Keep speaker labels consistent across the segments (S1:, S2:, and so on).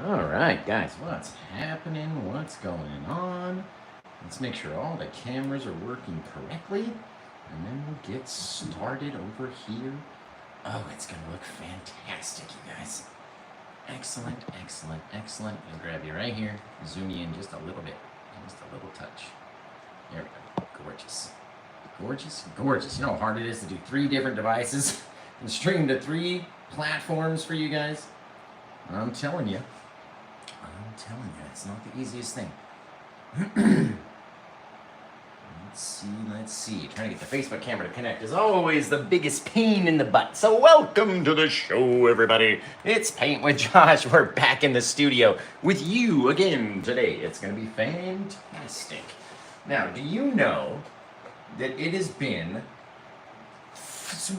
S1: All right, guys, what's happening? What's going on? Let's make sure all the cameras are working correctly, and then we'll get started over here. Oh, it's going to look fantastic, you guys. Excellent, excellent, excellent. I'll grab you right here, zoom you in just a little bit, just a little touch. There we go. Gorgeous. Gorgeous, gorgeous. You know how hard it is to do 3 different devices and stream to 3 platforms for you guys? I'm telling you, it's not the easiest thing. Let's see. Trying to get the Facebook camera to connect is always the biggest pain in the butt. So welcome to the show, everybody. It's Paint with Josh. We're back in the studio with you again today. It's going to be fantastic. Now, do you know that it has been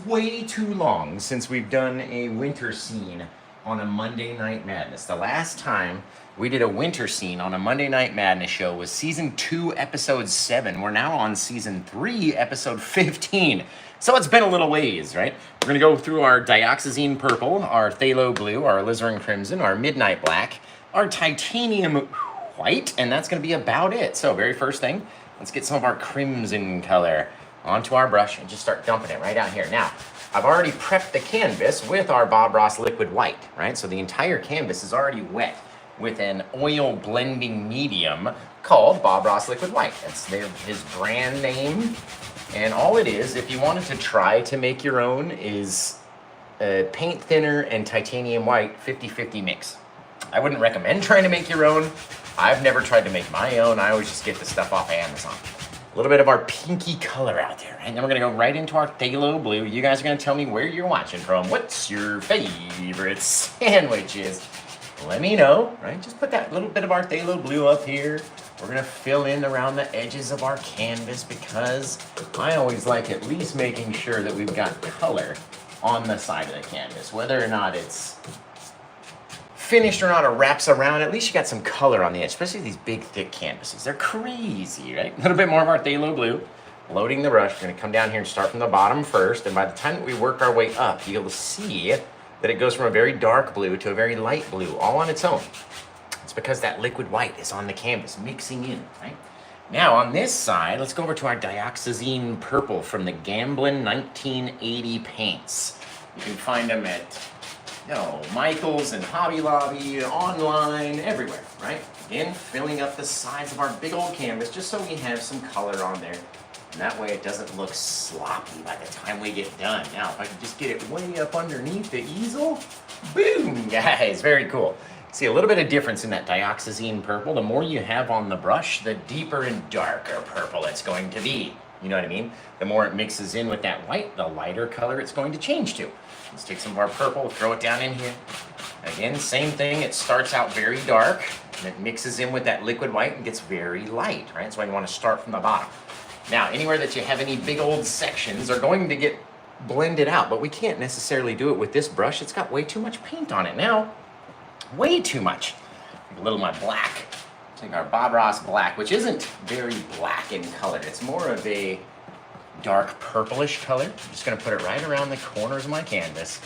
S1: way too long since we've done a winter scene on a Monday Night Madness? The last time we did a winter scene on a Monday Night Madness show was season 2, episode 7. We're now on season 3, episode 15. So it's been a little ways, right? We're gonna go through our dioxazine purple, our phthalo blue, our alizarin crimson, our midnight black, our titanium white, and that's gonna be about it. So very first thing, let's get some of our crimson color onto our brush and just start dumping it right out here. Now, I've already prepped the canvas with our Bob Ross liquid white, right? So the entire canvas is already wet with an oil blending medium called Bob Ross liquid white. That's his brand name. And all it is, if you wanted to try to make your own, is paint thinner and titanium white 50-50 mix. I wouldn't recommend trying to make your own. I've never tried to make my own. I always just get the stuff off of Amazon. A little bit of our pinky color out there, right? And then we're gonna go right into our phthalo blue. You guys are gonna tell me where you're watching from. What's your favorite sandwiches? Let me know, right? Just put that little bit of our phthalo blue up here. We're gonna fill in around the edges of our canvas because I always like at least making sure that we've got color on the side of the canvas. Whether or not it's finished or not, or wraps around, at least you got some color on the edge, especially these big, thick canvases. They're crazy, right? A little bit more of our phthalo blue. Loading the brush, we're gonna come down here and start from the bottom first, and by the time that we work our way up, you'll see that it goes from a very dark blue to a very light blue, all on its own. It's because that liquid white is on the canvas, mixing in, right? Now, on this side, let's go over to our dioxazine purple from the Gamblin 1980 paints. You can find them at Michael's and Hobby Lobby, online, everywhere, right? Again, filling up the sides of our big old canvas just so we have some color on there. And that way it doesn't look sloppy by the time we get done. Now, if I can just get it way up underneath the easel, boom, guys, very cool. See a little bit of difference in that dioxazine purple. The more you have on the brush, the deeper and darker purple it's going to be. You know what I mean? The more it mixes in with that white, the lighter color it's going to change to. Let's take some of our purple, throw it down in here. Again, same thing, it starts out very dark, and it mixes in with that liquid white and gets very light, right? That's why you want to start from the bottom. Now, anywhere that you have any big old sections are going to get blended out, but we can't necessarily do it with this brush. It's got way too much paint on it now. Way too much. A little of my black. Take our Bob Ross black, which isn't very black in color. It's more of a dark purplish color. I'm just gonna put it right around the corners of my canvas.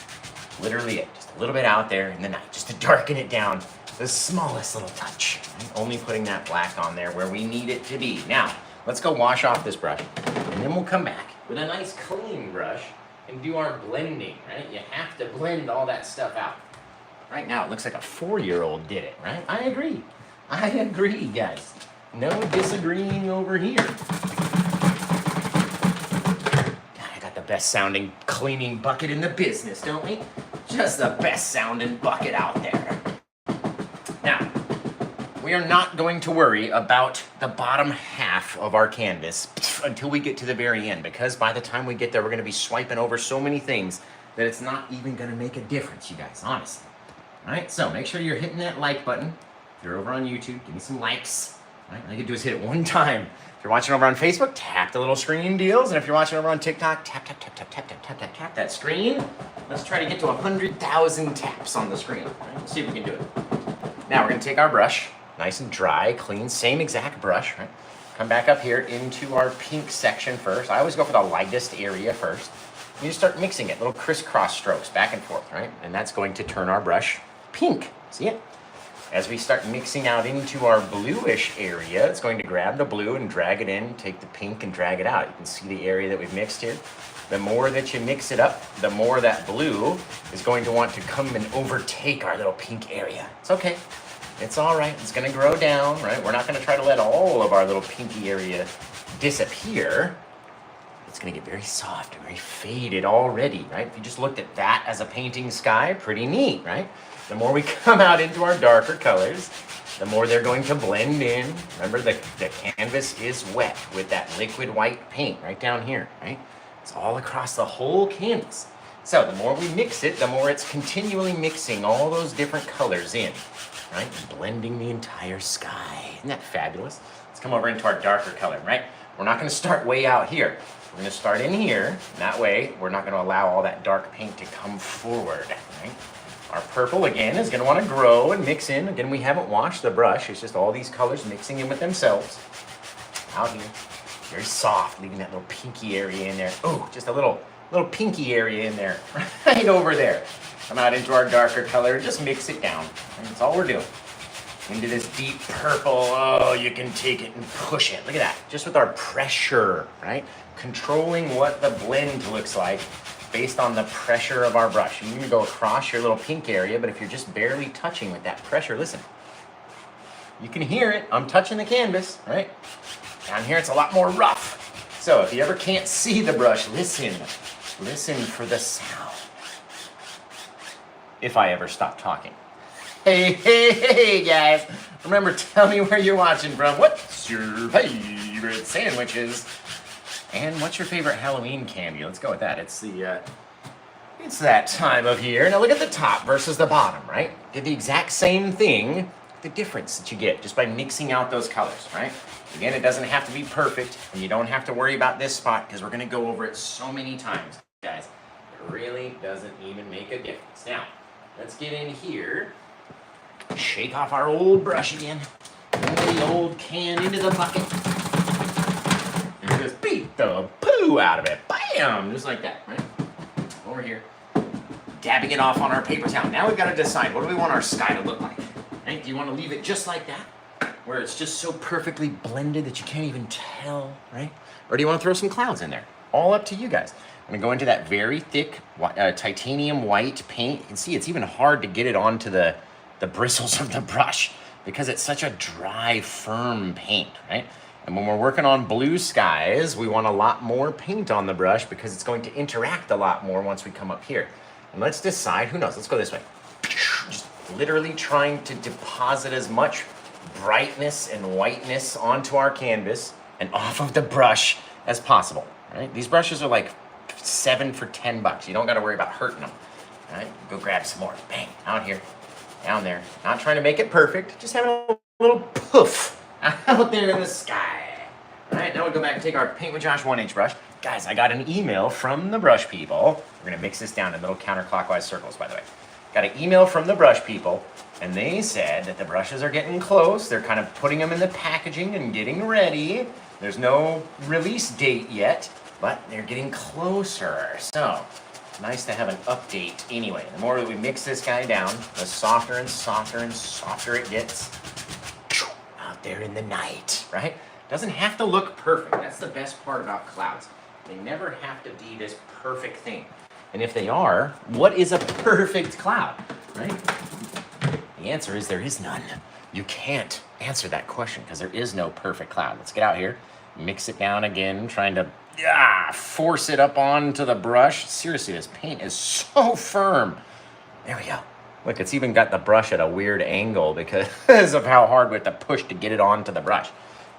S1: Literally it, just a little bit out there in the night, just to darken it down the smallest little touch. I'm only putting that black on there where we need it to be. Now, let's go wash off this brush, and then we'll come back with a nice clean brush and do our blending, right? You have to blend all that stuff out. Right now, it looks like a 4-year-old did it, right? I agree, guys. No disagreeing over here. Best sounding cleaning bucket in the business, don't we? Just the best sounding bucket out there. Now, we are not going to worry about the bottom half of our canvas until we get to the very end, because by the time we get there, we're going to be swiping over so many things that it's not even going to make a difference, you guys, honestly. All right, so make sure you're hitting that like button. If you're over on YouTube, give me some likes. All right, all you can do is hit it one time. If you're watching over on Facebook, tap the little screen deals. And if you're watching over on TikTok, tap that screen. Let's try to get to 100,000 taps on the screen. Right? Let's see if we can do it. Now we're gonna take our brush, nice and dry, clean, same exact brush, right? Come back up here into our pink section first. I always go for the lightest area first. You just start mixing it, little crisscross strokes back and forth, right? And that's going to turn our brush pink, see it? As we start mixing out into our bluish area, it's going to grab the blue and drag it in, take the pink and drag it out. You can see the area that we've mixed here. The more that you mix it up, the more that blue is going to want to come and overtake our little pink area. It's okay. It's all right. It's going to grow down, right? We're not going to try to let all of our little pinky area disappear. It's going to get very soft and very faded already, right? If you just looked at that as a painting sky, pretty neat, right? The more we come out into our darker colors, the more they're going to blend in. Remember, the canvas is wet with that liquid white paint right down here, right? It's all across the whole canvas. So the more we mix it, the more it's continually mixing all those different colors in, right? Blending the entire sky. Isn't that fabulous? Let's come over into our darker color, right? We're not going to start way out here. We're going to start in here. That way, we're not going to allow all that dark paint to come forward, right? Our purple, again, is going to want to grow and mix in. Again, we haven't washed the brush. It's just all these colors mixing in with themselves. Out here. Very soft, leaving that little pinky area in there. Oh, just a little pinky area in there, right over there. Come out into our darker color, just mix it down. And that's all we're doing. Into this deep purple, oh, you can take it and push it. Look at that, just with our pressure, right? Controlling what the blend looks like based on the pressure of our brush. You can go across your little pink area, but if you're just barely touching with that pressure, listen. You can hear it, I'm touching the canvas, right? Down here, it's a lot more rough. So if you ever can't see the brush, listen. Listen for the sound. If I ever stop talking. Hey, guys. Remember, tell me where you're watching from. What's your favorite sandwiches? And what's your favorite Halloween candy? Let's go with that. It's that time of year. Now look at the top versus the bottom, right? Did the exact same thing. The difference that you get just by mixing out those colors, right? Again, it doesn't have to be perfect, and you don't have to worry about this spot because we're going to go over it so many times, guys. It really doesn't even make a difference. Now, let's get in here, shake off our old brush again, into the old can, into the bucket, and just beat the poo out of it. Bam! Just like that, right? Over here, dabbing it off on our paper towel. Now we've got to decide, what do we want our sky to look like? Right? Do you want to leave it just like that, where it's just so perfectly blended that you can't even tell, right? Or do you want to throw some clouds in there? All up to you guys. I'm going to go into that very thick titanium white paint. You can see it's even hard to get it onto the bristles of the brush because it's such a dry, firm paint, right? And when we're working on blue skies, we want a lot more paint on the brush because it's going to interact a lot more once we come up here. And let's decide, who knows, let's go this way. Just literally trying to deposit as much brightness and whiteness onto our canvas and off of the brush as possible, right? These brushes are like 7 for $10. You don't got to worry about hurting them, right? Go grab some more. Bang, out here, down there. Not trying to make it perfect, just having a little poof out there in the sky. All right, now we go back and take our Paint with Josh 1-inch brush. Guys, I got an email from the brush people. We're going to mix this down in little counterclockwise circles, by the way. Got an email from the brush people, and they said that the brushes are getting close. They're kind of putting them in the packaging and getting ready. There's no release date yet, but they're getting closer. So, nice to have an update anyway. The more that we mix this guy down, the softer and softer and softer it gets out there in the night, right? Doesn't have to look perfect. That's the best part about clouds. They never have to be this perfect thing. And if they are, what is a perfect cloud, right? The answer is there is none. You can't answer that question because there is no perfect cloud. Let's get out here, mix it down again, trying to force it up onto the brush. Seriously, this paint is so firm. There we go. Look, it's even got the brush at a weird angle because of how hard we have to push to get it onto the brush.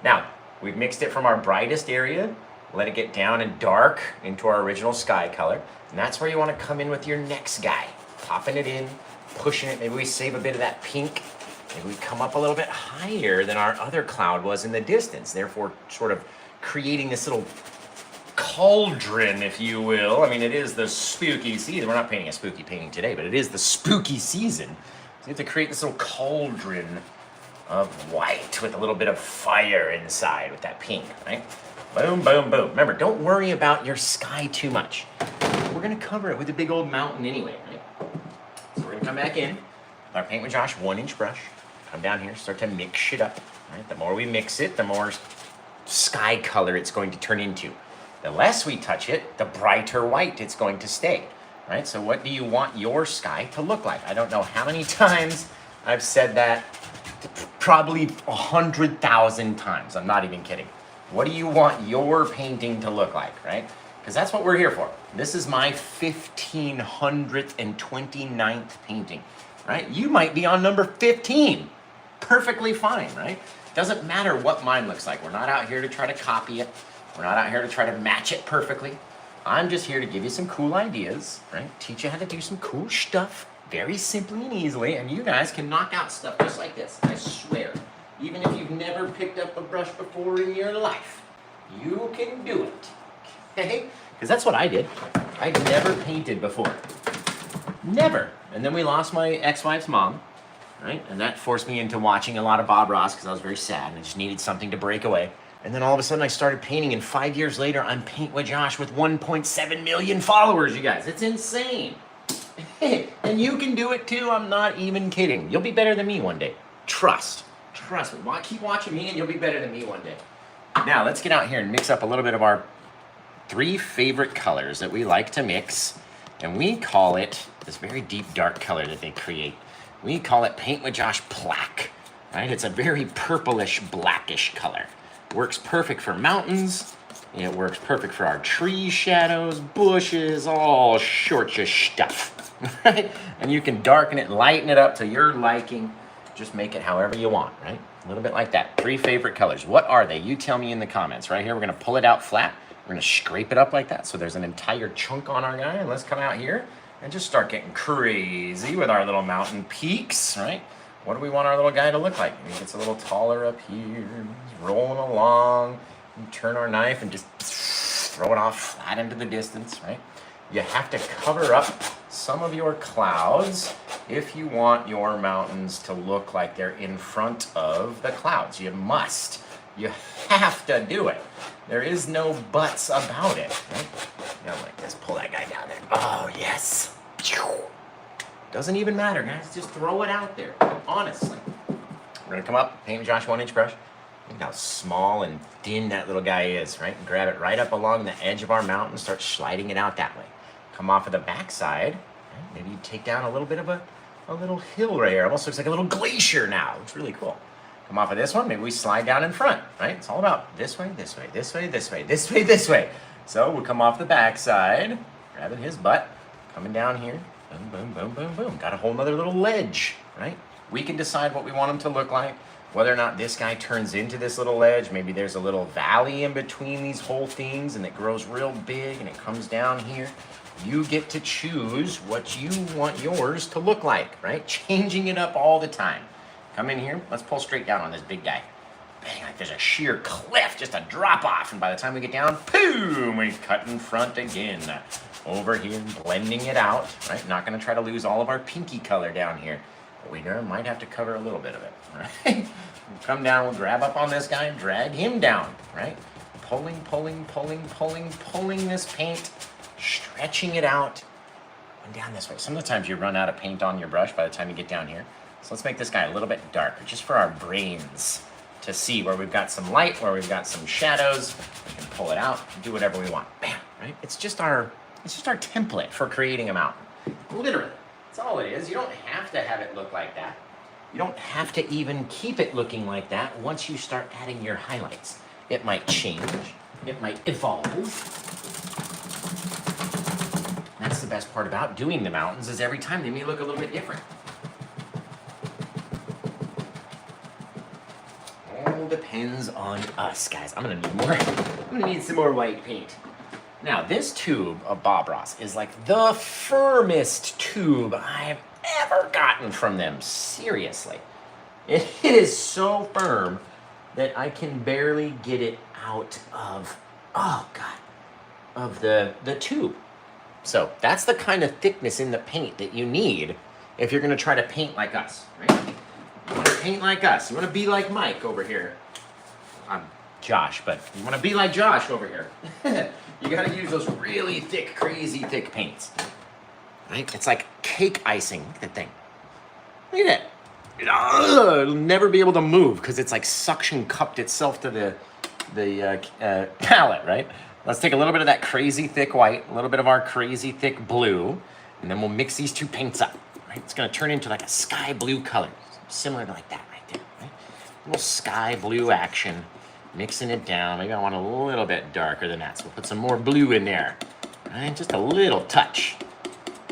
S1: Now, we've mixed it from our brightest area, let it get down and dark into our original sky color. And that's where you want to come in with your next guy. Popping it in, pushing it. Maybe we save a bit of that pink. Maybe we come up a little bit higher than our other cloud was in the distance. Therefore, sort of creating this little cauldron, if you will. I mean, it is the spooky season. We're not painting a spooky painting today, but it is the spooky season. So you have to create this little cauldron of white with a little bit of fire inside with that pink, right? Boom, boom, boom. Remember, don't worry about your sky too much. We're going to cover it with a big old mountain anyway, right? So we're going to come back in with our Paint with Josh 1-inch brush. come down here, start to mix it up. Right? The more we mix it, the more sky color it's going to turn into. The less we touch it, the brighter white it's going to stay. Right? So what do you want your sky to look like? I don't know how many times I've said that, probably 100,000 times. I'm not even kidding. What do you want your painting to look like, right? Because that's what we're here for. This is my 1529th painting, right? You might be on number 15. Perfectly fine, right? Doesn't matter what mine looks like. We're not out here to try to copy it. We're not out here to try to match it perfectly. I'm just here to give you some cool ideas, right? Teach you how to do some cool stuff very simply and easily, and you guys can knock out stuff just like this, I swear. Even if you've never picked up a brush before in your life, you can do it, okay? Because that's what I did. I'd never painted before. Never. And then we lost my ex-wife's mom, right? And that forced me into watching a lot of Bob Ross because I was very sad and I just needed something to break away. And then all of a sudden I started painting, and 5 years later, I'm Paint with Josh with 1.7 million followers, you guys. It's insane. And you can do it too. I'm not even kidding. You'll be better than me one day. Trust me. Keep watching me and you'll be better than me one day. Now let's get out here and mix up a little bit of our 3 favorite colors that we like to mix. And we call it, this very deep dark color that they create, we call it Paint with Josh Black, right? It's a very purplish blackish color. Works perfect for mountains. It works perfect for our tree shadows, bushes, all sorts of stuff. Right? And you can darken it, lighten it up to your liking. Just make it however you want, right? A little bit like that. 3 favorite colors. What are they? You tell me in the comments. Right here, we're going to pull it out flat. We're going to scrape it up like that so there's an entire chunk on our guy. And let's come out here and just start getting crazy with our little mountain peaks, right? What do we want our little guy to look like? He gets a little taller up here. He's rolling along. We turn our knife and just throw it off flat into the distance, right? You have to cover up some of your clouds if you want your mountains to look like they're in front of the clouds. You must. You have to do it. There is no buts about it, right? You know, like this, pull that guy down there. Oh, yes. Doesn't even matter, guys. Just throw it out there, honestly. We're gonna come up, paint with Josh 1-inch brush. Look how small and thin that little guy is, right? And grab it right up along the edge of our mountain, start sliding it out that way. Come off of the backside, right? Maybe you take down a little bit of a little hill right here. Almost looks like a little glacier now. It's really cool. Come off of this one, maybe we slide down in front, right? It's all about this way, this way, this way, this way, this way, this way. So we'll come off the backside, grabbing his butt, coming down here, boom, boom, boom, boom, boom. Got a whole nother little ledge, right? We can decide what we want him to look like. Whether or not this guy turns into this little ledge, maybe there's a little valley in between these whole things and it grows real big and it comes down here. You get to choose what you want yours to look like, right? Changing it up all the time. Come in here, let's pull straight down on this big guy. Bang, like there's a sheer cliff, just a drop off, and by the time we get down, boom, we cut in front again. Over here, blending it out, right? Not gonna try to lose all of our pinky color down here. We might have to cover a little bit of it, right? Come down, we'll grab up on this guy, drag him down, right? Pulling, pulling, pulling, pulling, pulling this paint, stretching it out, and down this way. Sometimes you run out of paint on your brush by the time you get down here. So let's make this guy a little bit darker, just for our brains to see where we've got some light, where we've got some shadows. We can pull it out, do whatever we want. Bam, right? It's just our template for creating a mountain. Literally. That's all it is. You don't have to have it look like that. You don't have to even keep it looking like that once you start adding your highlights. It might change. It might evolve. That's the best part about doing the mountains, is every time they may look a little bit different. All depends on us, guys. I'm gonna need some more white paint. Now, this tube of Bob Ross is like the firmest tube I've ever gotten from them. Seriously. It is so firm that I can barely get it out of, oh God, of the tube. So that's the kind of thickness in the paint that you need if you're gonna try to paint like us, right? You wanna paint like us. You wanna be like Mike over here. I'm Josh, but you wanna be like Josh over here. You gotta use those really thick, crazy thick paints. Right? It's like cake icing. Look at that thing. Look at that. it'll never be able to move because it's like suction cupped itself to the palette, right? Let's take a little bit of that crazy thick white, a little bit of our crazy thick blue, and then we'll mix these two paints up, right? It's gonna turn into like a sky blue color, similar to like that right there, right? A little sky blue action, mixing it down. Maybe I want a little bit darker than that, so we'll put some more blue in there, right? Just a little touch.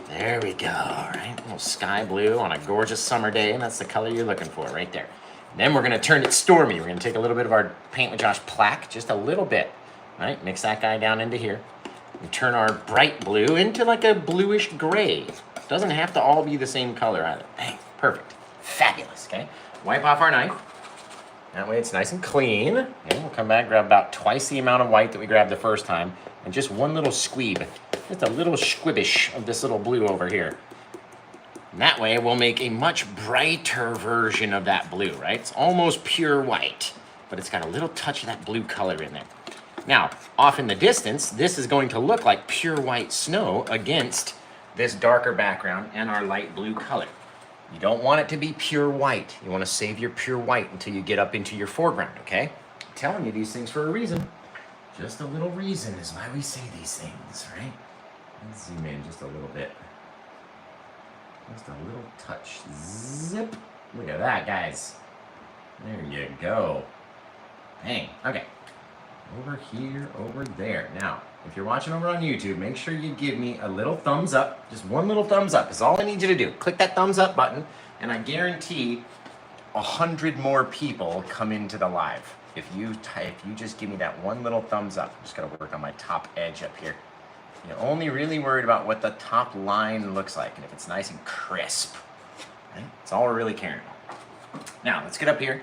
S1: There we go, right? A little sky blue on a gorgeous summer day, and that's the color you're looking for right there. Then we're gonna turn it stormy. We're gonna take a little bit of our Paint with Josh plaque, just a little bit, right? Mix that guy down into here. And turn our bright blue into like a bluish gray. Doesn't have to all be the same color either. Bang, perfect, fabulous, okay? Wipe off our knife. That way it's nice and clean. Okay, we'll come back, grab about twice the amount of white that we grabbed the first time, and just one little squeeb, just a little squibbish of this little blue over here. And that way we'll make a much brighter version of that blue, right? It's almost pure white, but it's got a little touch of that blue color in there. Now, off in the distance, this is going to look like pure white snow against this darker background and our light blue color. You don't want it to be pure white. You want to save your pure white until you get up into your foreground, okay? I'm telling you these things for a reason. Just a little reason is why we say these things, right? Let's zoom in just a little bit. Just a little touch. Zip. Look at that, guys. There you go. Bang. Okay. Over here, over there. Now, if you're watching over on YouTube, make sure you give me a little thumbs up. Just one little thumbs up is all I need you to do. Click that thumbs up button, and I guarantee 100 more people come into the live. If you just give me that one little thumbs up. I'm just gonna work on my top edge up here. You're only really worried about what the top line looks like, and if it's nice and crisp. Right? That's all we're really caring about. Now, let's get up here.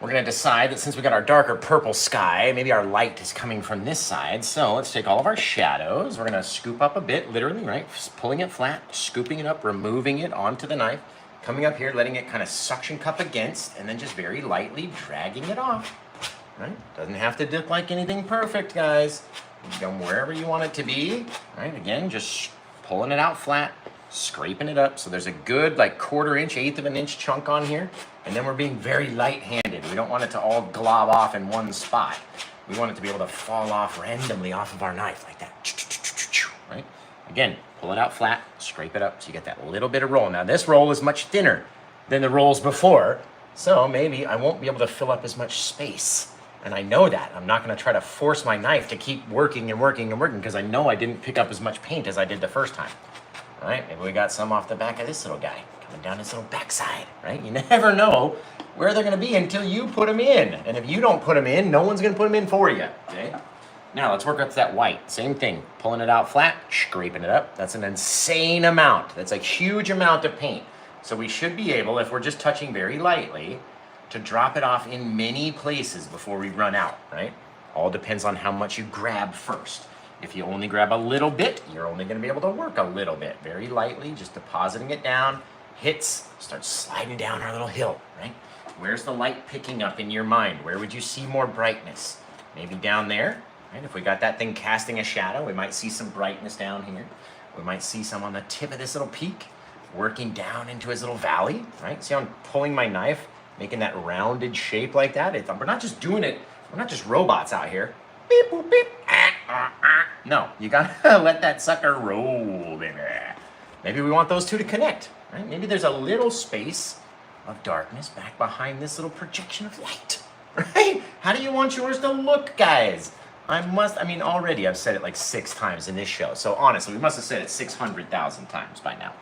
S1: We're gonna decide that since we got our darker purple sky, maybe our light is coming from this side. So let's take all of our shadows. We're gonna scoop up a bit, literally, right? Just pulling it flat, scooping it up, removing it onto the knife, coming up here, letting it kind of suction cup against, and then just very lightly dragging it off, right? Doesn't have to look like anything perfect, guys. Go wherever you want it to be, right? Again, just pulling it out flat, scraping it up. So there's a good like 1/4 inch, 1/8 of an inch chunk on here. And then we're being very light-handed. We don't want it to all glob off in one spot. We want it to be able to fall off randomly off of our knife like that, right? Again, pull it out flat, scrape it up so you get that little bit of roll. Now this roll is much thinner than the rolls before, so maybe I won't be able to fill up as much space. And I know that. I'm not gonna try to force my knife to keep working and working and working because I know I didn't pick up as much paint as I did the first time. All right, maybe we got some off the back of this little guy, coming down his little backside, right? You never know where they're gonna be until you put them in. And if you don't put them in, no one's gonna put them in for you, okay? Now let's work up that white. Same thing, pulling it out flat, scraping it up. That's an insane amount. That's a huge amount of paint. So we should be able, if we're just touching very lightly, to drop it off in many places before we run out, right? All depends on how much you grab first. If you only grab a little bit, you're only gonna be able to work a little bit, very lightly, just depositing it down, hits, start sliding down our little hill, right? Where's the light picking up in your mind? Where would you see more brightness? Maybe down there, right? If we got that thing casting a shadow, we might see some brightness down here. We might see some on the tip of this little peak, working down into his little valley, right? See how I'm pulling my knife, making that rounded shape like that? We're not just doing it, we're not just robots out here. Beep, boop, beep. No, you gotta let that sucker roll, baby. Maybe we want those two to connect, right? Maybe there's a little space of darkness back behind this little projection of light, right? How do you want yours to look, guys? Already I've said it like 6 times in this show. So honestly, we must have said it 600,000 times by now.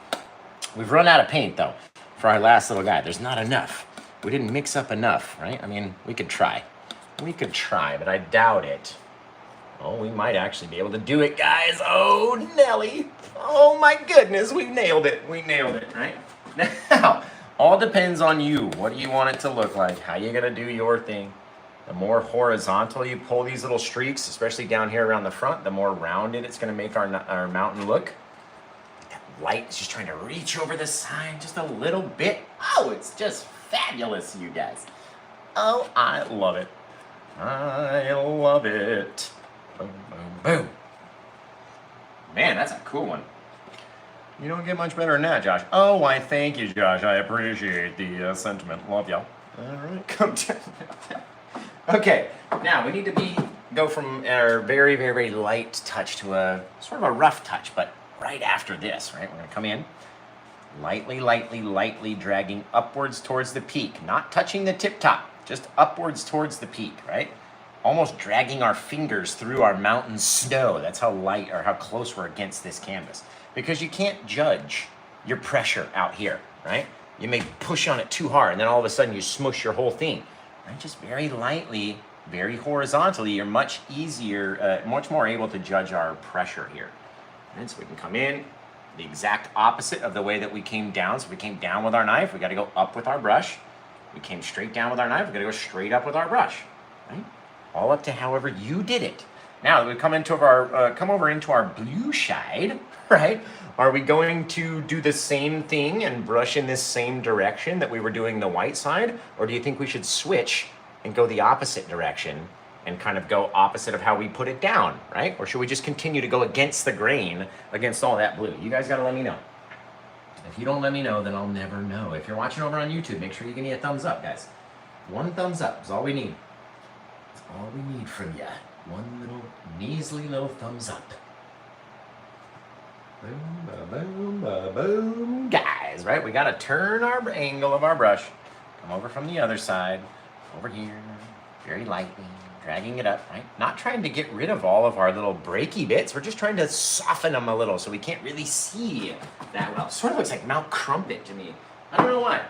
S1: We've run out of paint though for our last little guy. There's not enough. We didn't mix up enough, right? I mean, we could try. We could try, but I doubt it. Oh, we might actually be able to do it, guys. Oh, Nelly. Oh, my goodness. We nailed it. We nailed it, right? Now, all depends on you. What do you want it to look like? How you going to do your thing? The more horizontal you pull these little streaks, especially down here around the front, the more rounded it's going to make our mountain look. That light is just trying to reach over the side just a little bit. Oh, it's just fabulous, you guys. Oh, I love it. I love it. Boom, boom, boom. Man, that's a cool one. You don't get much better than that, Josh. Oh, why, thank you, Josh. I appreciate the sentiment. Love y'all. All right, come down. Okay, now we need to go from our very, very, very light touch to a sort of a rough touch, but right after this, right? We're gonna come in, lightly, lightly, lightly dragging upwards towards the peak, not touching the tip top, just upwards towards the peak, right? Almost dragging our fingers through our mountain snow. That's how light or how close we're against this canvas. Because you can't judge your pressure out here, right? You may push on it too hard and then all of a sudden you smush your whole thing. Right? Just very lightly, very horizontally, you're much easier, much more able to judge our pressure here. And so we can come in the exact opposite of the way that we came down. So we came down with our knife, we got to go up with our brush. We came straight down with our knife, we got to go straight up with our brush, right? All up to however you did it. Now that we've come over into our blue side, right? Are we going to do the same thing and brush in this same direction that we were doing the white side? Or do you think we should switch and go the opposite direction and kind of go opposite of how we put it down, right? Or should we just continue to go against the grain, against all that blue? You guys gotta let me know. If you don't let me know, then I'll never know. If you're watching over on YouTube, make sure you give me a thumbs up, guys. One thumbs up is all we need. That's all we need from you. One little measly little thumbs up. Boom, boom, boom, guys, right? We gotta turn our angle of our brush. Come over from the other side, over here, very lightly, dragging it up, right? Not trying to get rid of all of our little breaky bits. We're just trying to soften them a little so we can't really see that well. Sort of looks like Mount Crumpet to me. I don't know why.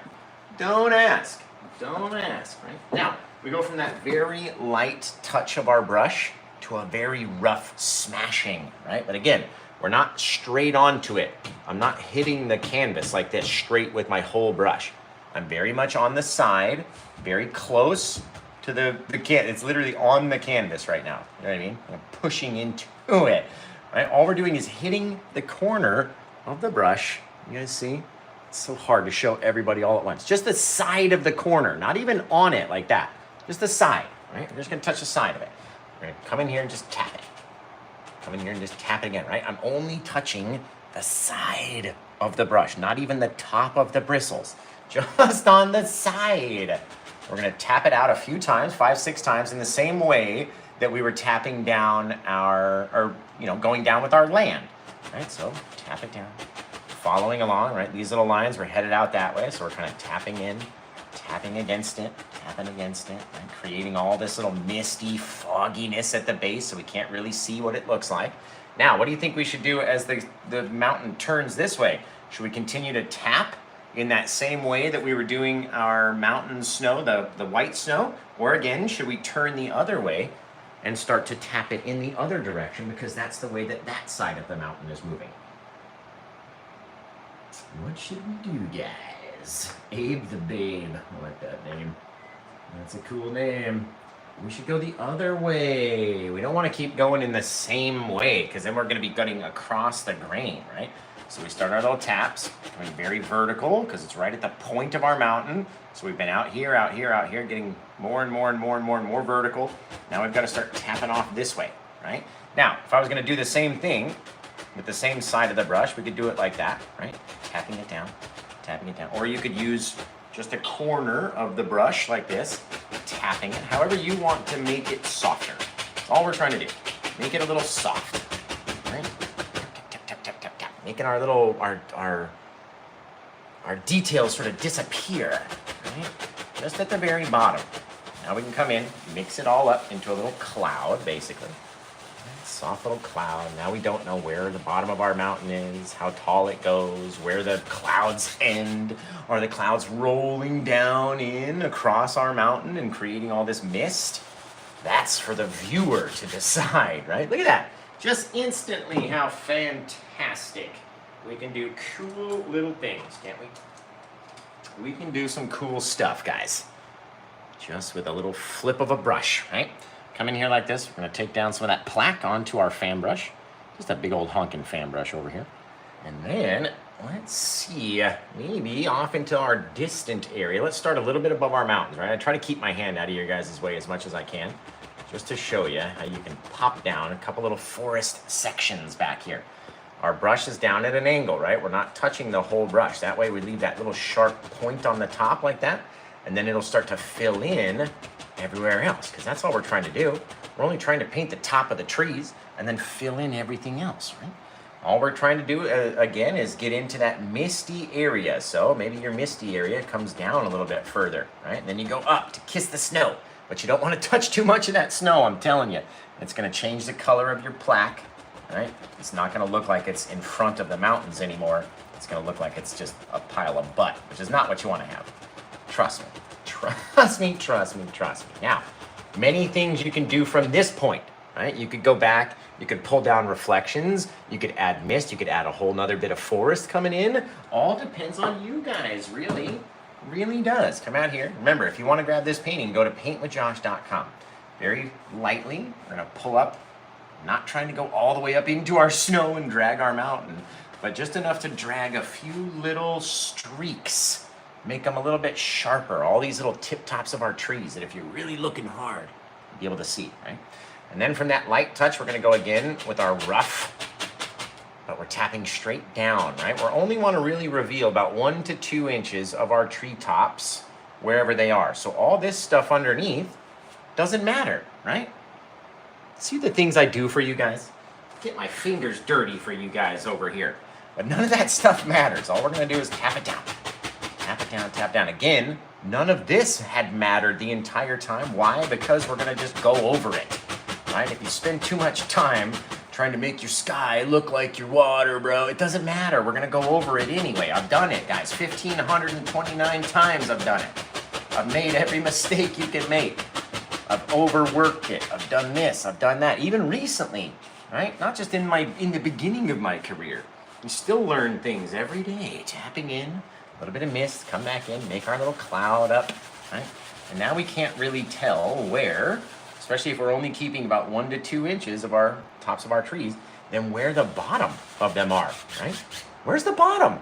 S1: Don't ask. Don't ask, right? Now, we go from that very light touch of our brush to a very rough smashing, right? But again, we're not straight onto it. I'm not hitting the canvas like this straight with my whole brush. I'm very much on the side, very close to the canvas. It's literally on the canvas right now. You know what I mean? I'm pushing into it, right? All we're doing is hitting the corner of the brush. You guys see? It's so hard to show everybody all at once. Just the side of the corner, not even on it like that. Just the side, right? We're just gonna touch the side of it. We're gonna come in here and just tap it. Come in here and just tap it again, right? I'm only touching the side of the brush, not even the top of the bristles, just on the side. We're gonna tap it out a few times, 5, 6 times, in the same way that we were tapping down going down with our land, right? So tap it down, following along, right? These little lines were headed out that way, so we're kind of tapping in, tapping against it, and creating all this little misty fogginess at the base so we can't really see what it looks like. Now, what do you think we should do as the mountain turns this way? Should we continue to tap in that same way that we were doing our mountain snow, the white snow? Or again, should we turn the other way and start to tap it in the other direction because that's the way that side of the mountain is moving? What should we do, guys? Abe the Babe. I like that name. That's a cool name. We should go the other way. We don't want to keep going in the same way because then we're going to be cutting across the grain, right? So we start our little taps, going very vertical because it's right at the point of our mountain. So we've been out here, getting more and more vertical. Now we've got to start tapping off this way, right? Now, if I was going to do the same thing with the same side of the brush, we could do it like that, right? Tapping it down. Or you could use just a corner of the brush like this, tapping it, however you want to make it softer. That's all we're trying to do. Make it a little soft, right? Tap. Making our little, our details sort of disappear, right? Just at the very bottom. Now we can come in, mix it all up into a little cloud, basically. Soft little cloud. Now we don't know where the bottom of our mountain is, how tall it goes, where the clouds end. Are the clouds rolling down in across our mountain and creating all this mist? That's for the viewer to decide, right? Look at that. Just instantly how fantastic. We can do cool little things, can't we? We can do some cool stuff, guys. Just with a little flip of a brush, right? Come in here like this. We're going to take down some of that plaque onto our fan brush. Just a big old honking fan brush over here. And then, let's see, maybe off into our distant area. Let's start a little bit above our mountains, right? I try to keep my hand out of your guys' way as much as I can, just to show you how you can pop down a couple little forest sections back here. Our brush is down at an angle, right? We're not touching the whole brush. That way we leave that little sharp point on the top like that, and then it'll start to fill in everywhere else, because that's all we're trying to do. We're only trying to paint the top of the trees and then fill in everything else, right? All we're trying to do, again, is get into that misty area. So maybe your misty area comes down a little bit further, right? And then you go up to kiss the snow, but you don't want to touch too much of that snow, I'm telling you. It's going to change the color of your plaque. Right? It's not going to look like it's in front of the mountains anymore. It's going to look like it's just a pile of butt, which is not what you want to have. Trust me. Trust me, trust me, trust me. Now, many things you can do from this point, right? You could go back, you could pull down reflections, you could add mist, you could add a whole nother bit of forest coming in. All depends on you guys, really. Really does. Come out here. Remember, if you want to grab this painting, go to paintwithjosh.com. Very lightly, we're going to pull up. Not trying to go all the way up into our snow and drag our mountain, but just enough to drag a few little streaks, make them a little bit sharper. All these little tip tops of our trees that if you're really looking hard, you'll be able to see, right? And then from that light touch, we're going to go again with our rough, but we're tapping straight down, right? We only want to really reveal about 1 to 2 inches of our tree tops wherever they are. So all this stuff underneath doesn't matter, right? See the things I do for you guys? Get my fingers dirty for you guys over here. But none of that stuff matters. All we're going to do is tap it down. Tap it down, tap down. Again, none of this had mattered the entire time. Why? Because we're going to just go over it. Right? If you spend too much time trying to make your sky look like your water, bro, it doesn't matter. We're going to go over it anyway. I've done it, guys. 1,529 times I've done it. I've made every mistake you can make. I've overworked it. I've done this. I've done that. Even recently, right? Not just in the beginning of my career. We still learn things every day. Tapping in, a little bit of mist, come back in, make our little cloud up, right? And now we can't really tell where, especially if we're only keeping about 1 to 2 inches of our tops of our trees, then where the bottom of them are, right? Where's the bottom?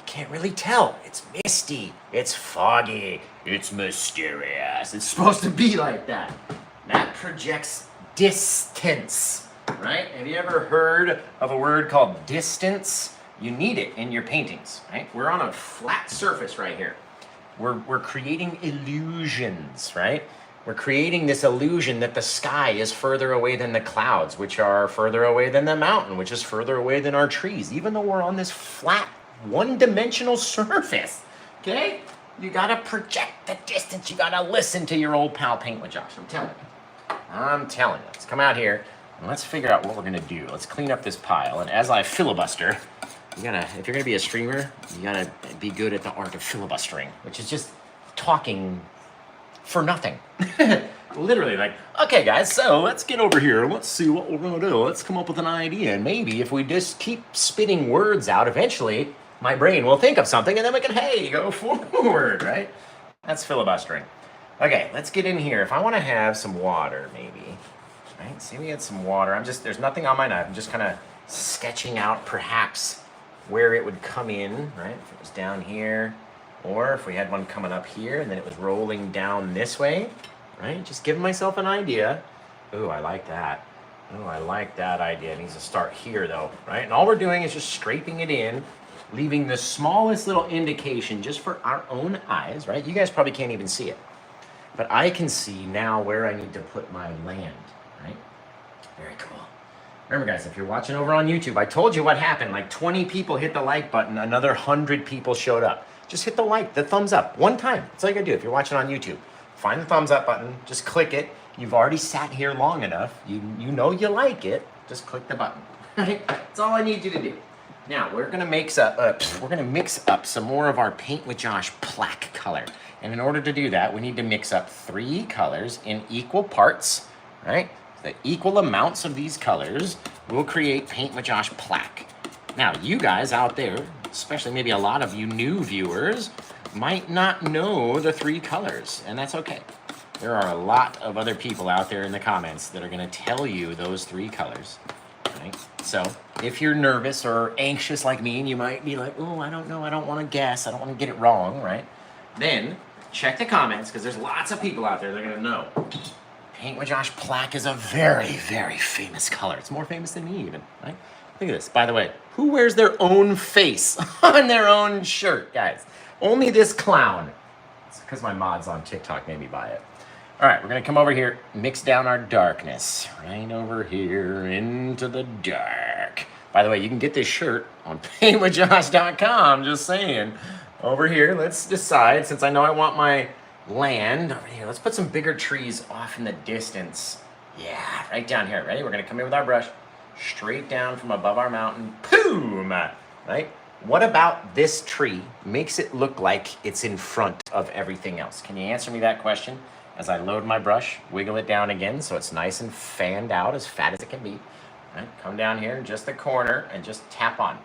S1: Can't really tell. It's misty. It's foggy. It's mysterious. It's supposed to be like that. That projects distance, right? Have you ever heard of a word called distance? You need it in your paintings, right? We're on a flat surface right here. We're creating illusions, right? We're creating this illusion that the sky is further away than the clouds, which are further away than the mountain, which is further away than our trees, even though we're on this flat one-dimensional surface, okay? You gotta project the distance. You gotta listen to your old pal Paint with Josh. I'm telling you. Let's come out here and let's figure out what we're gonna do. Let's clean up this pile. And as I filibuster, if you're gonna be a streamer, you gotta be good at the art of filibustering, which is just talking for nothing. Literally, like, okay, guys, so let's get over here. Let's see what we're gonna do. Let's come up with an idea. And maybe if we just keep spitting words out, eventually my brain will think of something and then we can, hey, go forward, right? That's filibustering. Okay, let's get in here. If I want to have some water, maybe, right? See, we had some water. There's nothing on my knife. I'm just kind of sketching out perhaps where it would come in, right? If it was down here, or if we had one coming up here and then it was rolling down this way, right? Just giving myself an idea. Ooh, I like that. Ooh, I like that idea. It needs to start here though, right? And all we're doing is just scraping it in, leaving the smallest little indication just for our own eyes, right? You guys probably can't even see it. But I can see now where I need to put my land, right? Very cool. Remember, guys, if you're watching over on YouTube, I told you what happened. Like 20 people hit the like button, another 100 people showed up. Just hit the thumbs up, one time. That's all you gotta do if you're watching on YouTube. Find the thumbs up button, just click it. You've already sat here long enough. You know you like it. Just click the button. Right? That's all I need you to do. Now we're gonna mix up some more of our Paint with Josh plaque color. And in order to do that, we need to mix up 3 colors in equal parts, right? The equal amounts of these colors will create Paint with Josh plaque. Now, you guys out there, especially maybe a lot of you new viewers, might not know the 3 colors, and that's okay. There are a lot of other people out there in the comments that are gonna tell you those 3 colors, right? So, if you're nervous or anxious like me, and you might be like, oh, I don't know, I don't wanna guess, I don't wanna get it wrong, right? Then, check the comments, because there's lots of people out there that are gonna know. Paint with Josh plaque is a very, very famous color. It's more famous than me even, right? Look at this. By the way, Who wears their own face on their own shirt, guys? Only this clown. It's because my mod's on TikTok made me buy it. All right, we're gonna come over here, mix down our darkness. Right over here into the dark. By the way, you can get this shirt on paintwithjosh.com, just saying. Over here, let's decide, since I know I want my land over here, let's put some bigger trees off in the distance. Yeah, right down here. Ready? We're gonna come in with our brush, straight down from above our mountain. Boom! Right? What about this tree makes it look like it's in front of everything else? Can you answer me that question? As I load my brush, wiggle it down again so it's nice and fanned out, as fat as it can be. Right? Come down here, just the corner, and just tap on.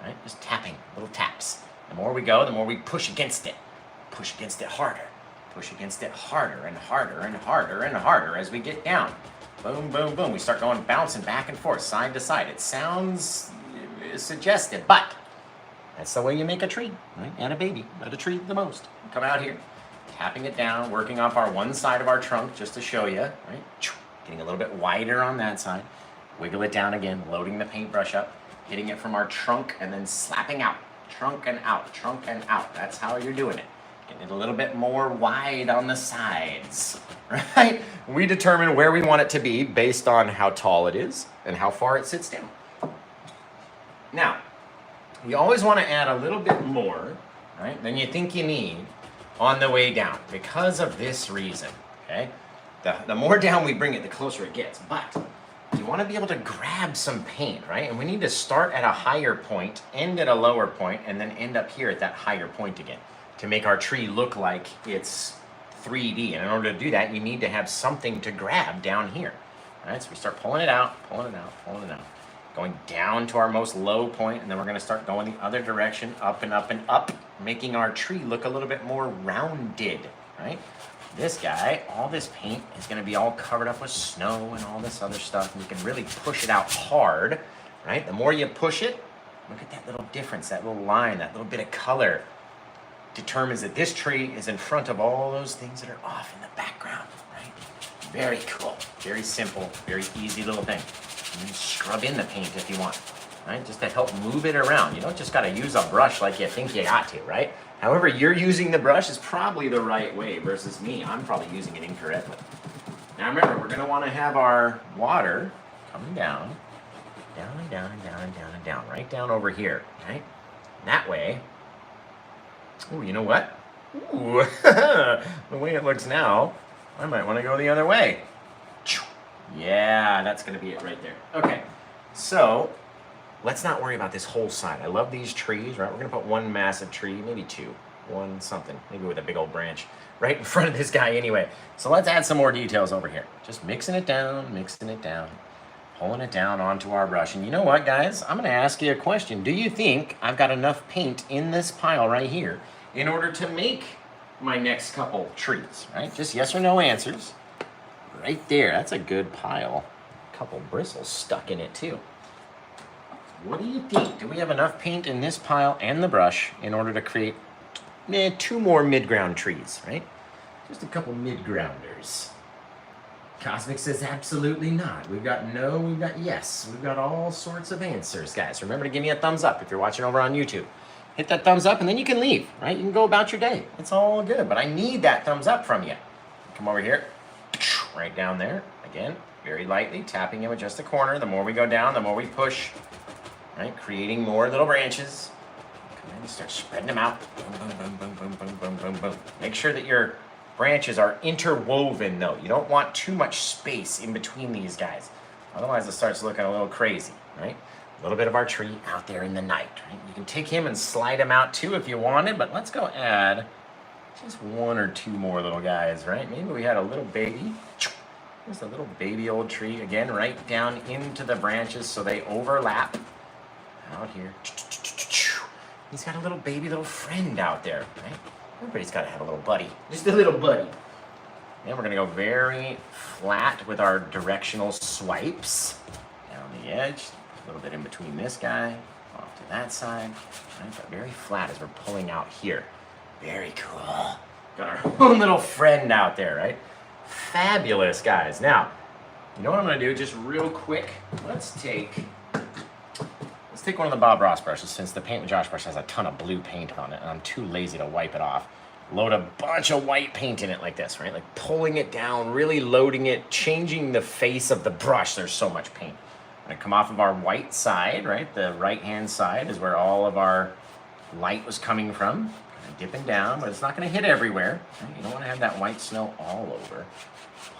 S1: Right? Just tapping, little taps. The more we go, the more we push against it. Push against it harder. Push against it harder and harder and harder and harder as we get down. Boom, boom, boom. We start going bouncing back and forth, side to side. It sounds suggestive, but that's the way you make a tree, right? And a baby, not a tree the most. Come out here, tapping it down, working off our one side of our trunk just to show you, right? Getting a little bit wider on that side. Wiggle it down again, loading the paintbrush up, hitting it from our trunk and then slapping out. Trunk and out, trunk and out. That's how you're doing it. Getting it a little bit more wide on the sides, right? We determine where we want it to be based on how tall it is and how far it sits down. Now, you always want to add a little bit more, right, than you think you need on the way down because of this reason, okay? The more down we bring it, the closer it gets. But you want to be able to grab some paint, right? And we need to start at a higher point, end at a lower point, and then end up here at that higher point again to make our tree look like it's 3D. And in order to do that, you need to have something to grab down here. All right, so we start pulling it out, pulling it out, pulling it out. Going down to our most low point, and then we're going to start going the other direction, up and up and up, making our tree look a little bit more rounded, right? This guy, all this paint is going to be all covered up with snow and all this other stuff, and you can really push it out hard, right? The more you push it, look at that little difference, that little line, that little bit of color determines that this tree is in front of all those things that are off in the background, right? Very cool, very simple, very easy little thing. You can scrub in the paint if you want, right? Just to help move it around. You don't just got to use a brush like you think you got to, right? However you're using the brush is probably the right way versus me. I'm probably using it incorrectly. Now remember, we're going to want to have our water coming down, down and down and down and down and down, right down over here, right? That way, ooh, you know what? Ooh, the way it looks now, I might want to go the other way. Yeah, that's going to be it right there. Okay, so let's not worry about this whole side. I love these trees, right? We're going to put one massive tree, maybe two, one something, maybe with a big old branch right in front of this guy anyway. So let's add some more details over here. Just mixing it down, pulling it down onto our brush. And you know what, guys? I'm going to ask you a question. Do you think I've got enough paint in this pile right here in order to make my next couple trees, right? Just yes or no answers. Right there, that's a good pile. A couple bristles stuck in it too. What do you think? Do we have enough paint in this pile and the brush in order to create two more mid-ground trees, right? Just a couple mid-grounders. Cosmic says absolutely not. We've got no, we've got yes. We've got all sorts of answers, guys. Remember to give me a thumbs up if you're watching over on YouTube. Hit that thumbs up and then you can leave, right? You can go about your day. It's all good, but I need that thumbs up from you. Come over here. Right down there, again, very lightly, tapping in with just the corner. The more we go down, the more we push, right? Creating more little branches. Come in and start spreading them out. Boom, boom, boom, boom, boom, boom, boom, boom, boom. Make sure that your branches are interwoven, though. You don't want too much space in between these guys. Otherwise, it starts looking a little crazy, right? A little bit of our tree out there in the night, right? You can take him and slide him out, too, if you wanted, but let's go add just one or two more little guys, right? Maybe we had a little baby. There's a little baby old tree, again, right down into the branches so they overlap. Out here. He's got a little baby, little friend out there, right? Everybody's got to have a little buddy. Just a little buddy. And we're going to go very flat with our directional swipes. Down the edge, a little bit in between this guy, off to that side. Right? But very flat as we're pulling out here. Very cool. Got our own little friend out there, right? Fabulous, guys. Now, you know what I'm going to do just real quick? Let's take Let's take one of the Bob Ross brushes, since the Paint with Josh brush has a ton of blue paint on it, and I'm too lazy to wipe it off. Load a bunch of white paint in it like this, right? Like pulling it down, really loading it, changing the face of the brush. There's so much paint. I'm gonna come off of our white side, right? The right-hand side is where all of our light was coming from. Kind of dipping down, but it's not gonna hit everywhere. Right? You don't wanna have that white snow all over.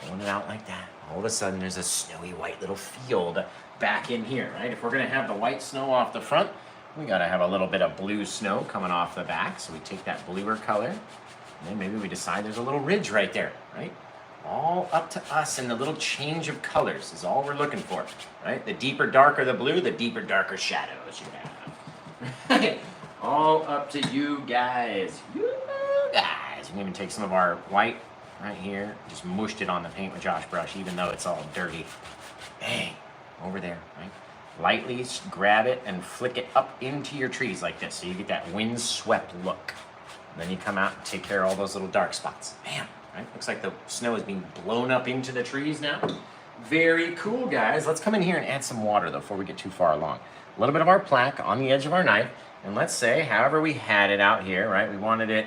S1: Pulling it out like that. All of a sudden, there's a snowy white little field back in here, right? If we're gonna have the white snow off the front, we gotta have a little bit of blue snow coming off the back. So we take that bluer color, and then maybe we decide there's a little ridge right there, right? All up to us, and the little change of colors is all we're looking for, right? The deeper, darker the blue, the deeper, darker shadows you have. Right? All up to you guys. You guys. We can even take some of our white right here, just mushed it on the Paint with Josh brush, even though it's all dirty. Bang, over there, right? Lightly grab it and flick it up into your trees like this, so you get that wind-swept look. And then you come out and take care of all those little dark spots. Bam. Right? Looks like the snow is being blown up into the trees now. Very cool, guys. Let's come in here and add some water, though, before we get too far along. A little bit of our plaque on the edge of our knife. And let's say, however we had it out here, right? We wanted it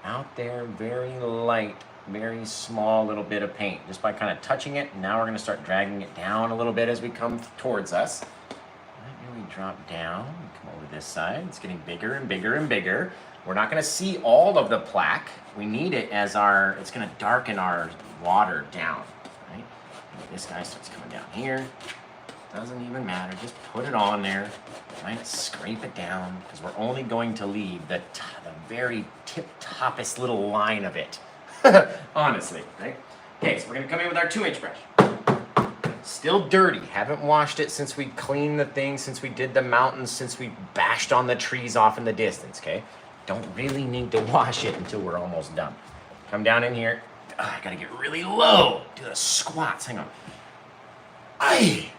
S1: out there, very light, very small little bit of paint. Just by kind of touching it, now we're going to start dragging it down a little bit as we come towards us. Right, here we drop down, come over this side. It's getting bigger and bigger and bigger. We're not going to see all of the plaque. We need it as it's going to darken our water down, right? This guy starts coming down here. Doesn't even matter. Just put it on there, right? Scrape it down, because we're only going to leave the very tip-toppest little line of it. Honestly, right? Okay, so we're going to come in with our 2-inch brush. Still dirty. Haven't washed it since we cleaned the thing, since we did the mountains, since we bashed on the trees off in the distance, okay? Don't really need to wash it until we're almost done. Come down in here. I gotta get really low. Do the squats. Hang on. Aye.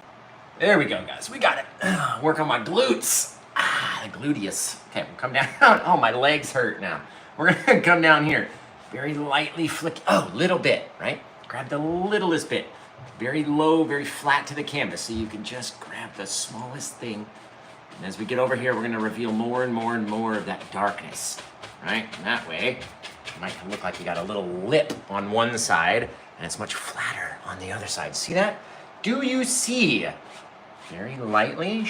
S1: There we go, guys. We got it. Work on my glutes. The gluteus. Okay, we'll come down. Oh, my legs hurt now. We're gonna come down here. Very lightly flick. Oh, little bit, right? Grab the littlest bit. Very low, very flat to the canvas, so you can just grab the smallest thing. And as we get over here, we're going to reveal more and more and more of that darkness, right? And that way, it might look like you got a little lip on one side, and it's much flatter on the other side. See that? Do you see? Very lightly,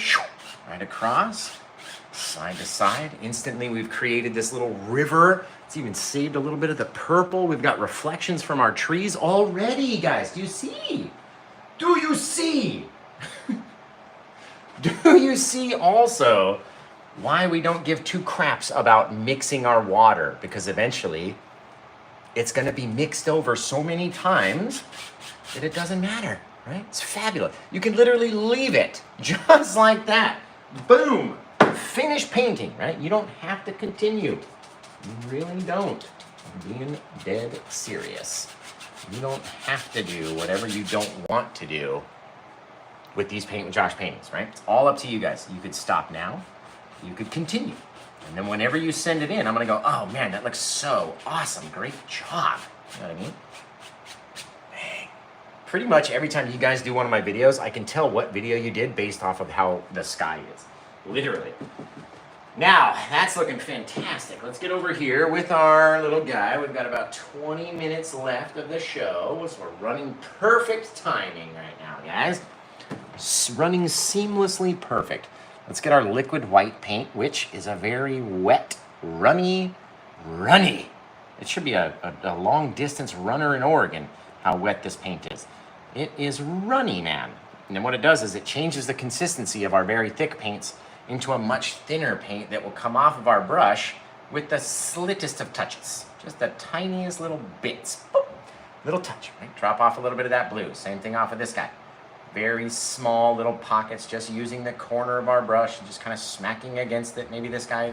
S1: right across, side to side. Instantly, we've created this little river. It's even saved a little bit of the purple. We've got reflections from our trees already, guys. Do you see? Do you see? Do you see also why we don't give two craps about mixing our water? Because eventually it's going to be mixed over so many times that it doesn't matter, right? It's fabulous. You can literally leave it just like that. Boom. Finish painting, right? You don't have to continue. You really don't. I'm being dead serious. You don't have to do whatever you don't want to do with these Paint with Josh paintings, right? It's all up to you guys. You could stop now. You could continue. And then whenever you send it in, I'm going to go, oh man, that looks so awesome. Great job. You know what I mean? Bang. Pretty much every time you guys do one of my videos, I can tell what video you did based off of how the sky is. Literally. Now, that's looking fantastic. Let's get over here with our little guy. We've got about 20 minutes left of the show, so we're running perfect timing right now, guys. Running seamlessly perfect. Let's get our liquid white paint, which is a very wet, runny. It should be a long distance runner in Oregon, how wet this paint is. It is runny, man. And then what it does is it changes the consistency of our very thick paints into a much thinner paint that will come off of our brush with the slittest of touches. Just the tiniest little bits. Boop. Little touch, right? Drop off a little bit of that blue. Same thing off of this guy. Very small little pockets, just using the corner of our brush and just kind of smacking against it. Maybe this guy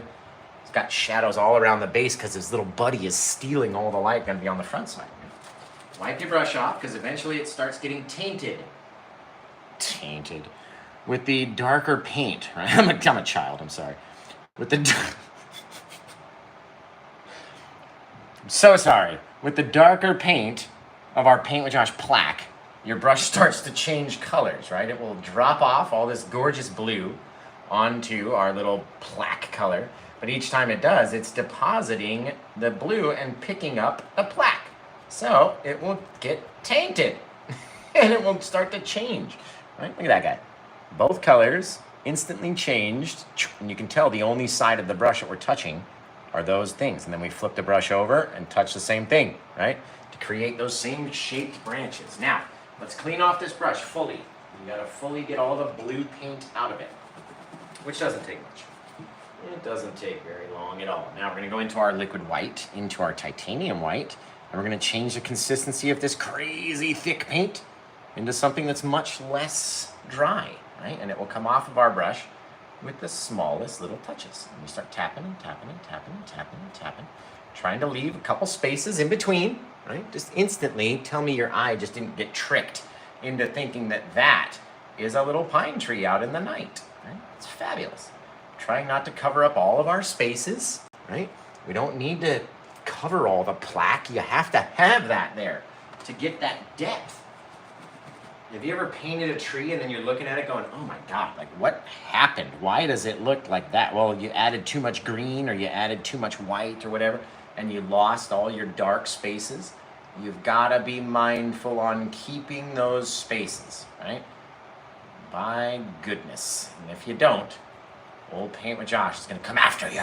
S1: has got shadows all around the base because his little buddy is stealing all the light, going to be on the front side. Wipe your brush off because eventually it starts getting tainted. Tainted. With the darker paint, right? I'm a child, I'm sorry. With the... I'm so sorry. With the darker paint of our Paint with Josh plaque, your brush starts to change colors, right? It will drop off all this gorgeous blue onto our little plaque color. But each time it does, it's depositing the blue and picking up the plaque. So it will get tainted and it will start to change, right? Look at that guy. Both colors instantly changed, and you can tell the only side of the brush that we're touching are those things. And then we flip the brush over and touch the same thing, right? To create those same shaped branches. Now, let's clean off this brush fully. You gotta fully get all the blue paint out of it, which doesn't take much. It doesn't take very long at all. Now we're gonna go into our liquid white, into our titanium white, and we're gonna change the consistency of this crazy thick paint into something that's much less dry, right? And it will come off of our brush with the smallest little touches. And we start tapping and tapping and tapping and tapping and tapping, trying to leave a couple spaces in between, right? Just instantly tell me your eye just didn't get tricked into thinking that that is a little pine tree out in the night, right? It's fabulous. Trying not to cover up all of our spaces, right? We don't need to cover all the plaque. You have to have that there to get that depth. Have you ever painted a tree and then you're looking at it going, oh my God, like what happened? Why does it look like that? Well, you added too much green or you added too much white or whatever, and you lost all your dark spaces. You've got to be mindful on keeping those spaces, right? By goodness. And if you don't, old Paint with Josh is going to come after you.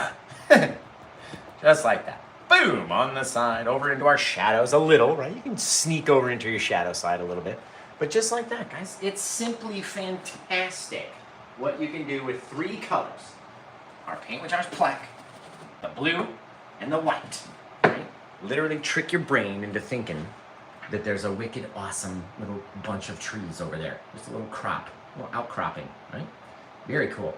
S1: Just like that. Boom! On the side, over into our shadows a little, right? You can sneak over into your shadow side a little bit. But just like that, guys, it's simply fantastic what you can do with 3 colors. Our Paint with Josh plaque, the blue, and the white, right? Literally trick your brain into thinking that there's a wicked, awesome little bunch of trees over there. Just a little crop, a little outcropping, right? Very cool.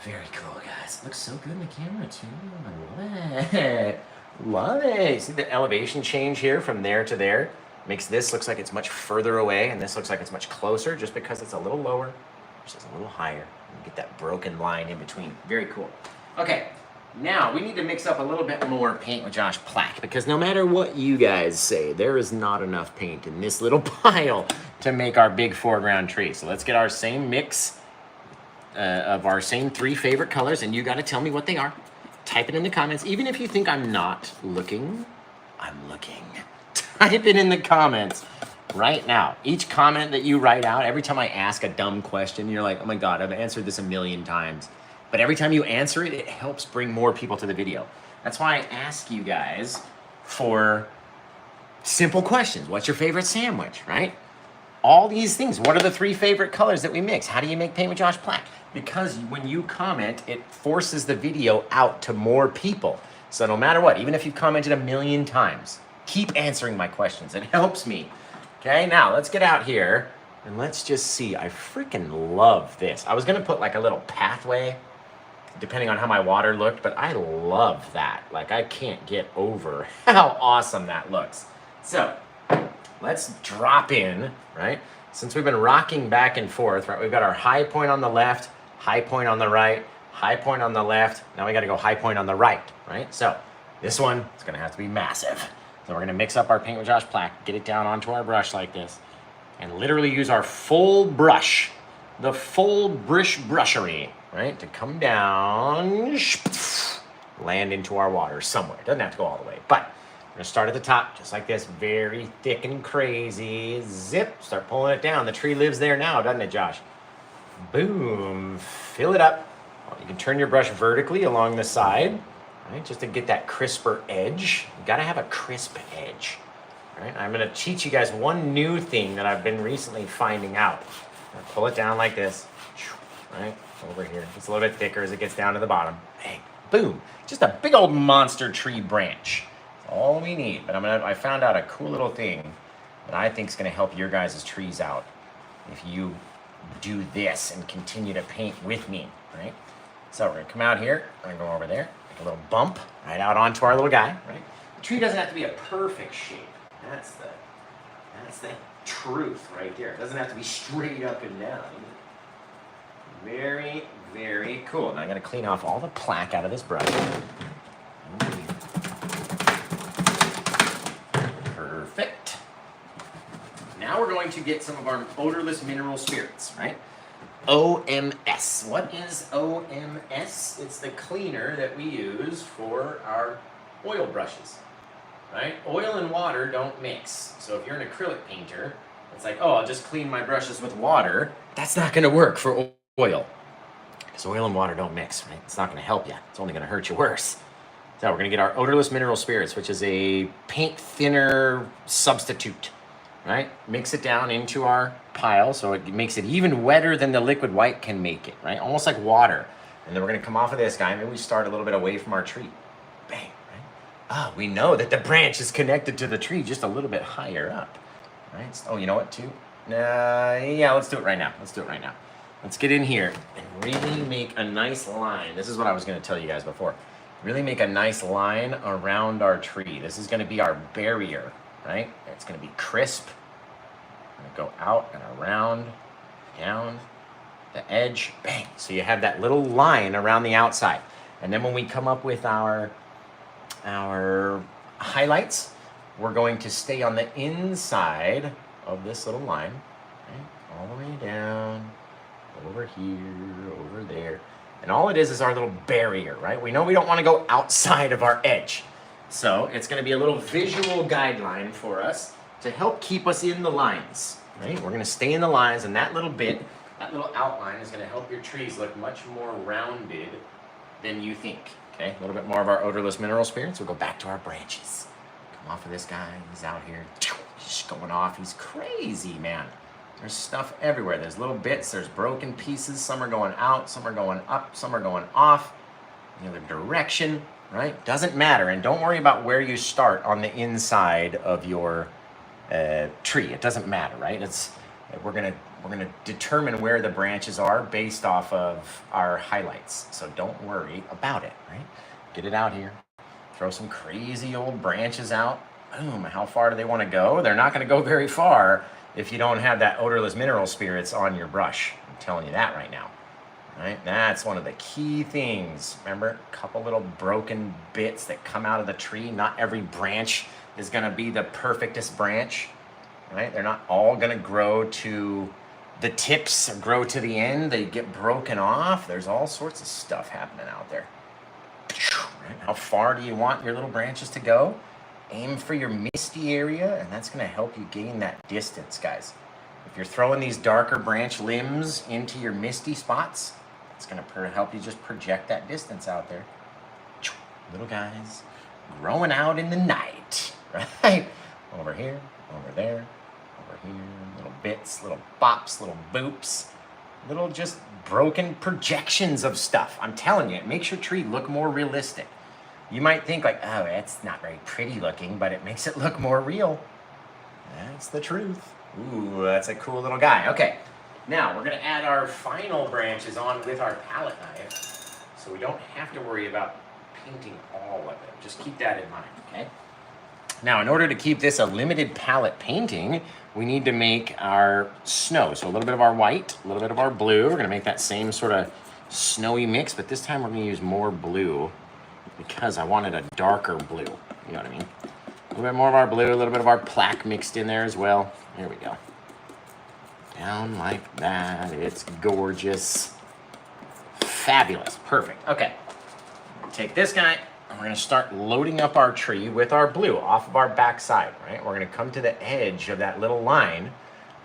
S1: Very cool, guys. It looks so good in the camera, too. I love it. Love it. See the elevation change here from there to there? Makes this looks like it's much further away, and this looks like it's much closer just because it's a little lower, which is a little higher. You get that broken line in between. Very cool. Okay, now we need to mix up a little bit more Paint with Josh plaque, because no matter what you guys say, there is not enough paint in this little pile to make our big foreground tree. So let's get our same mix of our same 3 favorite colors, and you got to tell me what they are. Type it in the comments. Even if you think I'm not looking, I'm looking. Type it in the comments right now. Each comment that you write out, every time I ask a dumb question, you're like, oh my God, I've answered this a million times. But every time you answer it, it helps bring more people to the video. That's why I ask you guys for simple questions. What's your favorite sandwich, right? All these things. What are the 3 favorite colors that we mix? How do you make Paint with Josh plaque? Because when you comment, it forces the video out to more people. So no matter what, even if you've commented a million times, keep answering my questions. It helps me. Okay, now let's get out here and let's just see. I freaking love this. I was gonna put like a little pathway, depending on how my water looked, but I love that. Like I can't get over how awesome that looks. So let's drop in, right? Since we've been rocking back and forth, right? We've got our high point on the left, high point on the right, high point on the left. Now we gotta go high point on the right, right? So this one is gonna have to be massive. So we're gonna mix up our Paint with Josh plaque, get it down onto our brush like this, and literally use our full brush, the full brushery, right? To come down, land into our water somewhere. It doesn't have to go all the way, but we're gonna start at the top, just like this, very thick and crazy. Zip, start pulling it down. The tree lives there now, doesn't it, Josh? Boom, fill it up. You can turn your brush vertically along the side, right? Just to get that crisper edge. You gotta have a crisp edge, right? I'm gonna teach you guys one new thing that I've been recently finding out. Pull it down like this, right? Over here. It's a little bit thicker as it gets down to the bottom. Bang, boom. Just a big old monster tree branch. That's all we need. But I found out a cool little thing that I think is gonna help your guys' trees out if you do this and continue to paint with me, right? So we're gonna come out here, we're gonna go over there, make a little bump right out onto our little guy, right? The tree doesn't have to be a perfect shape. That's the truth right there. It doesn't have to be straight up and down. Very, very cool. Now I'm gonna clean off all the plaque out of this brush. Perfect. Now we're going to get some of our odorless mineral spirits, right? OMS. What is OMS? It's the cleaner that we use for our oil brushes, right? Oil and water don't mix. So if you're an acrylic painter, it's like, oh, I'll just clean my brushes with water. That's not gonna work for oil. Because oil and water don't mix, right? It's not gonna help you. It's only gonna hurt you worse. So we're gonna get our odorless mineral spirits, which is a paint thinner substitute, right? Mix it down into our pile so it makes it even wetter than the liquid white can make it, right? Almost like water. And then we're gonna come off of this guy. Maybe we start a little bit away from our tree. Bang, right? Ah, we know that the branch is connected to the tree just a little bit higher up, right? Oh, you know what, too? Yeah, let's do it right now. Let's do it right now. Let's get in here and really make a nice line. This is what I was gonna tell you guys before. Really make a nice line around our tree. This is gonna be our barrier, right? It's gonna be crisp. Gonna go out and around, down the edge, bang. So you have that little line around the outside. And then when we come up with our highlights, we're going to stay on the inside of this little line, right? All the way down, over here, over there. And all it is our little barrier, right? We know we don't want to go outside of our edge. So it's going to be a little visual guideline for us to help keep us in the lines, right? We're going to stay in the lines, and that little bit, that little outline is going to help your trees look much more rounded than you think, okay? A little bit more of our odorless mineral spirits. We'll go back to our branches. Come off of this guy. He's out here. He's going off. He's crazy, man. There's stuff everywhere. There's little bits. There's broken pieces. Some are going out. Some are going up. Some are going off the other direction, right? Doesn't matter. And don't worry about where you start on the inside of your tree. It doesn't matter, right? We're gonna determine where the branches are based off of our highlights. So don't worry about it, right? Get it out here. Throw some crazy old branches out. Boom. How far do they want to go? They're not going to go very far if you don't have that odorless mineral spirits on your brush. I'm telling you that right now. Right? That's one of the key things. Remember, a couple little broken bits that come out of the tree. Not every branch is going to be the perfectest branch. Right? They're not all going to grow to the tips or grow to the end. They get broken off. There's all sorts of stuff happening out there. Right? How far do you want your little branches to go? Aim for your misty area, and that's going to help you gain that distance, guys. If you're throwing these darker branch limbs into your misty spots, it's going to help you just project that distance out there. Little guys growing out in the night, right? Over here, over there, over here, little bits, little bops, little boops, little just broken projections of stuff. I'm telling you, it makes your tree look more realistic. You might think like, oh, it's not very pretty looking, but it makes it look more real. That's the truth. Ooh, that's a cool little guy. Okay, now we're gonna add our final branches on with our palette knife, so we don't have to worry about painting all of it. Just keep that in mind, okay? Now, in order to keep this a limited palette painting, we need to make our snow. So a little bit of our white, a little bit of our blue. We're gonna make that same sort of snowy mix, but this time we're gonna use more blue, because I wanted a darker blue, you know what I mean? A little bit more of our blue, a little bit of our plaque mixed in there as well. There we go. Down like that, it's gorgeous. Fabulous, perfect. Okay, take this guy, and we're gonna start loading up our tree with our blue off of our back side, right? We're gonna come to the edge of that little line,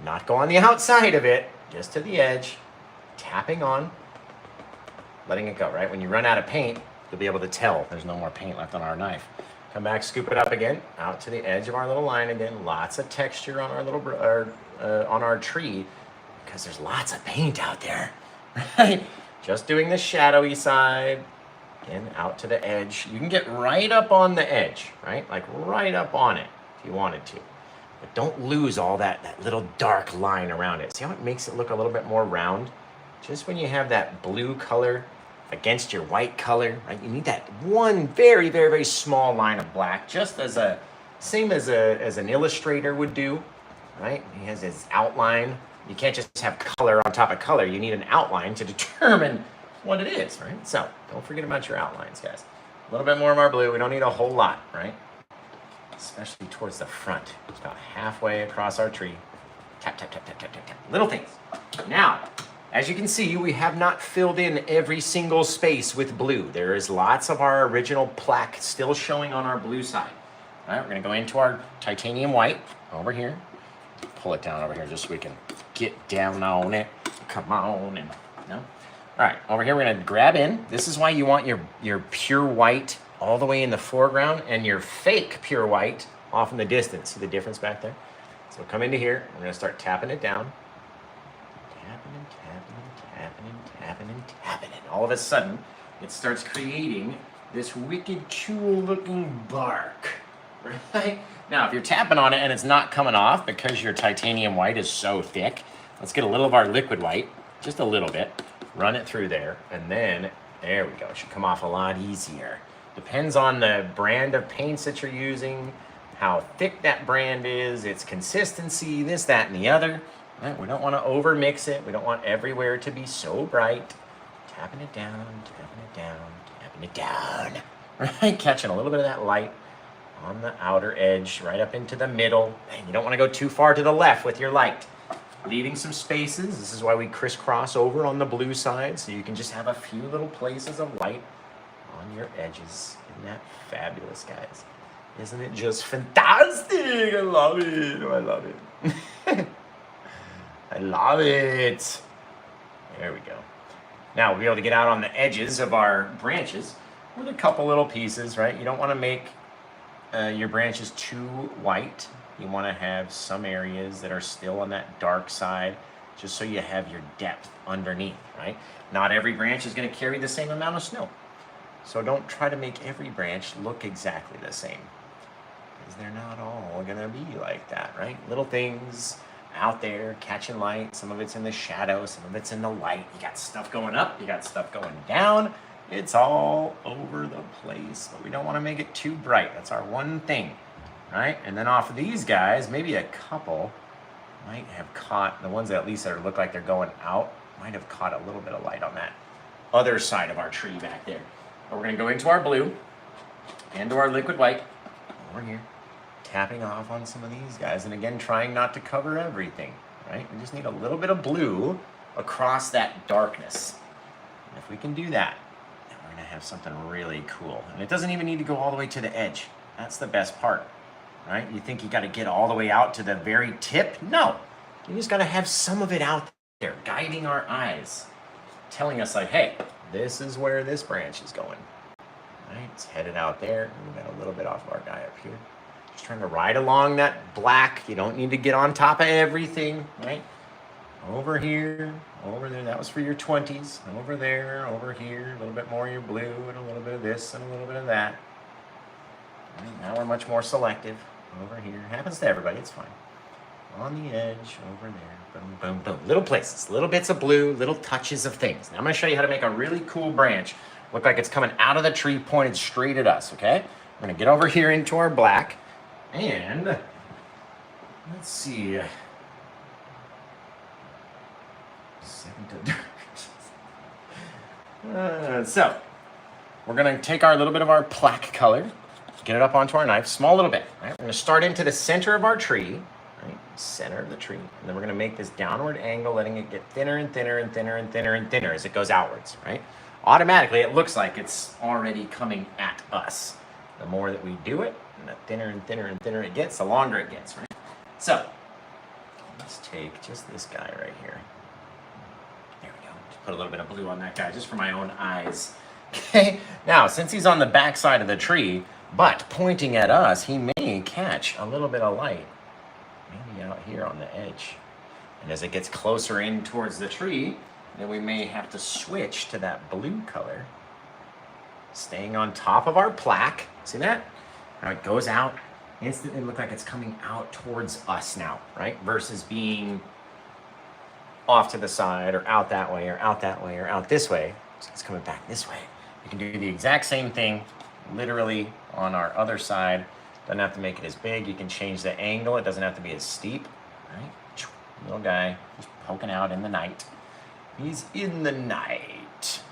S1: not go on the outside of it, just to the edge, tapping on, letting it go, right? When you run out of paint, you'll be able to tell there's no more paint left on our knife. Come back, scoop it up again, out to the edge of our little line again. Lots of texture on our little on our tree, because there's lots of paint out there, right? Just doing the shadowy side, again, out to the edge. You can get right up on the edge, right? Like right up on it if you wanted to. But don't lose all that little dark line around it. See how it makes it look a little bit more round? Just when you have that blue color against your white color, right? You need that one very, very, very small line of black, just as same as an illustrator would do, right? He has his outline. You can't just have color on top of color. You need an outline to determine what it is, right? So don't forget about your outlines, guys. A little bit more of our blue. We don't need a whole lot, right? Especially towards the front. It's about halfway across our tree. Tap, tap, tap, tap, tap, tap, tap. Little things. Now, As you can see, we have not filled in every single space with blue. There is lots of our original plaque still showing on our blue side. All right, we're gonna go into our titanium white over here. Pull it down over here just so we can get down on it. Come on, and no. All right, over here we're gonna grab in. This is why you want your pure white all the way in the foreground and your fake pure white off in the distance. See the difference back there? So come into here, we're gonna start tapping it down. Tapping and tapping and tapping and tapping and tapping. And all of a sudden, it starts creating this wicked cool looking bark, right? Now, if you're tapping on it and it's not coming off because your titanium white is so thick, let's get a little of our liquid white, just a little bit, run it through there, and then, there we go. It should come off a lot easier. Depends on the brand of paints that you're using, how thick that brand is, its consistency, this, that, and the other. Right? We don't want to over mix it. We don't want everywhere to be so bright. Tapping it down, tapping it down, tapping it down. Right? Catching a little bit of that light on the outer edge, right up into the middle. And you don't want to go too far to the left with your light. Leaving some spaces. This is why we crisscross over on the blue side, so you can just have a few little places of light on your edges. Isn't that fabulous, guys? Isn't it just fantastic? I love it. Oh, I love it. I love it. There we go. Now we'll be able to get out on the edges of our branches with a couple little pieces, right? You don't want to make your branches too white. You want to have some areas that are still on that dark side, just so you have your depth underneath, right? Not every branch is going to carry the same amount of snow. So don't try to make every branch look exactly the same, because they're not all going to be like that, right? Little things out there catching light. Some of it's in the shadow, some of it's in the light. You got stuff going up, you got stuff going down. It's all over the place, but we don't want to make it too bright. That's our one thing, right? And then off of these guys, maybe a couple might have caught, the ones that at least that look like they're going out, might have caught a little bit of light on that other side of our tree back there. But we're going to go into our blue and to our liquid white over here, tapping off on some of these guys. And again, trying not to cover everything, right? We just need a little bit of blue across that darkness. And if we can do that, then we're going to have something really cool. And it doesn't even need to go all the way to the edge. That's the best part, right? You think you got to get all the way out to the very tip? No. You just got to have some of it out there, guiding our eyes, telling us like, hey, this is where this branch is going. Right? It's headed out there. We got a little bit off of our guy up here. Just trying to ride along that black. You don't need to get on top of everything, right? Over here, over there. That was for your 20s. Over there, over here. A little bit more of your blue and a little bit of this and a little bit of that. Right, now we're much more selective. Over here. Happens to everybody. It's fine. On the edge, over there. Boom, boom, boom. Little places, little bits of blue, little touches of things. Now I'm going to show you how to make a really cool branch look like it's coming out of the tree pointed straight at us, okay? We're going to get over here into our black, and let's see. So we're going to take our little bit of our plaque color, get it up onto our knife, small little bit. Right? We're going to start into the center of our tree. Right? Center of the tree. And then we're going to make this downward angle, letting it get thinner and thinner and thinner and thinner and thinner as it goes outwards, right? Automatically, it looks like it's already coming at us. The more that we do it, and the thinner and thinner and thinner it gets, the longer it gets, right? So, let's take just this guy right here. There we go. Just put a little bit of blue on that guy, just for my own eyes. Okay? Now, since he's on the back side of the tree, but pointing at us, he may catch a little bit of light. Maybe out here on the edge. And as it gets closer in towards the tree, then we may have to switch to that blue color. Staying on top of our plaque. See that? Now it goes out. Instantly look like it's coming out towards us now, right? Versus being off to the side or out that way or out that way or out this way. So it's coming back this way. You can do the exact same thing literally on our other side. Doesn't have to make it as big. You can change the angle. It doesn't have to be as steep, right? Little guy just poking out in the night. He's in the night.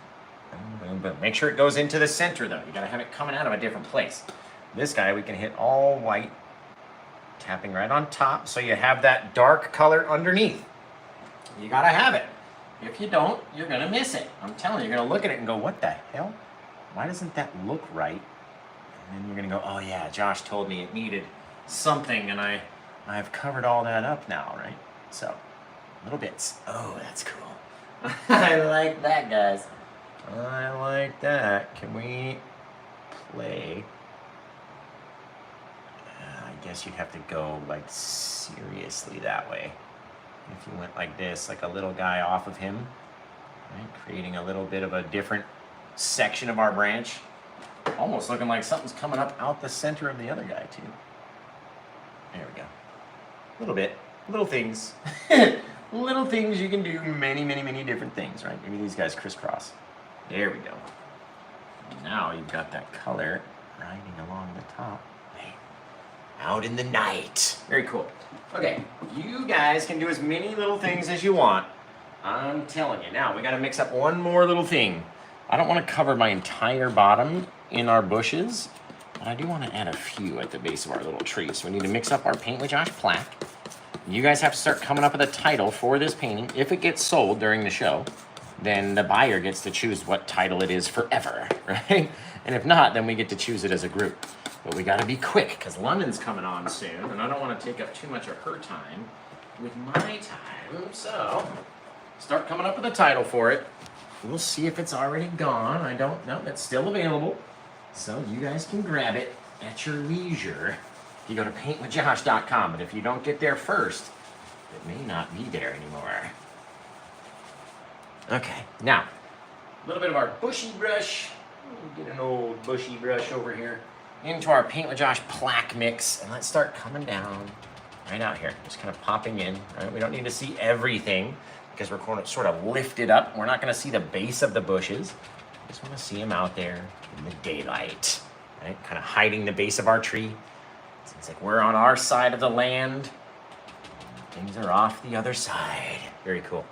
S1: Boom, boom, boom. Make sure it goes into the center, though. You got to have it coming out of a different place. This guy, we can hit all white, tapping right on top, so you have that dark color underneath. You got to have it. If you don't, you're going to miss it. I'm telling you, you're going to look at it and go, what the hell? Why doesn't that look right? And then you're going to go, oh yeah, Josh told me it needed something, and I've covered all that up now, right? So, little bits. Oh, that's cool. I like that, guys. I like that. Can we play? I guess you'd have to go like seriously that way. If you went like this, like a little guy off of him, right? Creating a little bit of a different section of our branch. Almost looking like something's coming up out the center of the other guy too. There we go. A little bit. Little things. Little things you can do many, many, many different things, right? Maybe these guys crisscross. There we go. Now you've got that color riding along the top. Hey, out in the night. Very cool. Okay, you guys can do as many little things as you want. I'm telling you. Now, we got to mix up one more little thing. I don't want to cover my entire bottom in our bushes, but I do want to add a few at the base of our little tree. So we need to mix up our Paint with Josh plaque. You guys have to start coming up with a title for this painting. If it gets sold during the show, then the buyer gets to choose what title it is forever, right? And if not, then we get to choose it as a group. But we got to be quick because London's coming on soon, and I don't want to take up too much of her time with my time. So start coming up with a title for it. We'll see if it's already gone. I don't know. It's still available. So you guys can grab it at your leisure. You go to paintwithjosh.com, but if you don't get there first, it may not be there anymore. Okay, now, a little bit of our bushy brush. Get an old bushy brush over here into our Paint with Josh plaque mix, and let's start coming down right out here. Just kind of popping in, right? We don't need to see everything because we're going to sort of lift it up. We're not going to see the base of the bushes. Just want to see them out there in the daylight, right? Kind of hiding the base of our tree. Seems like we're on our side of the land. Things are off the other side. Very cool.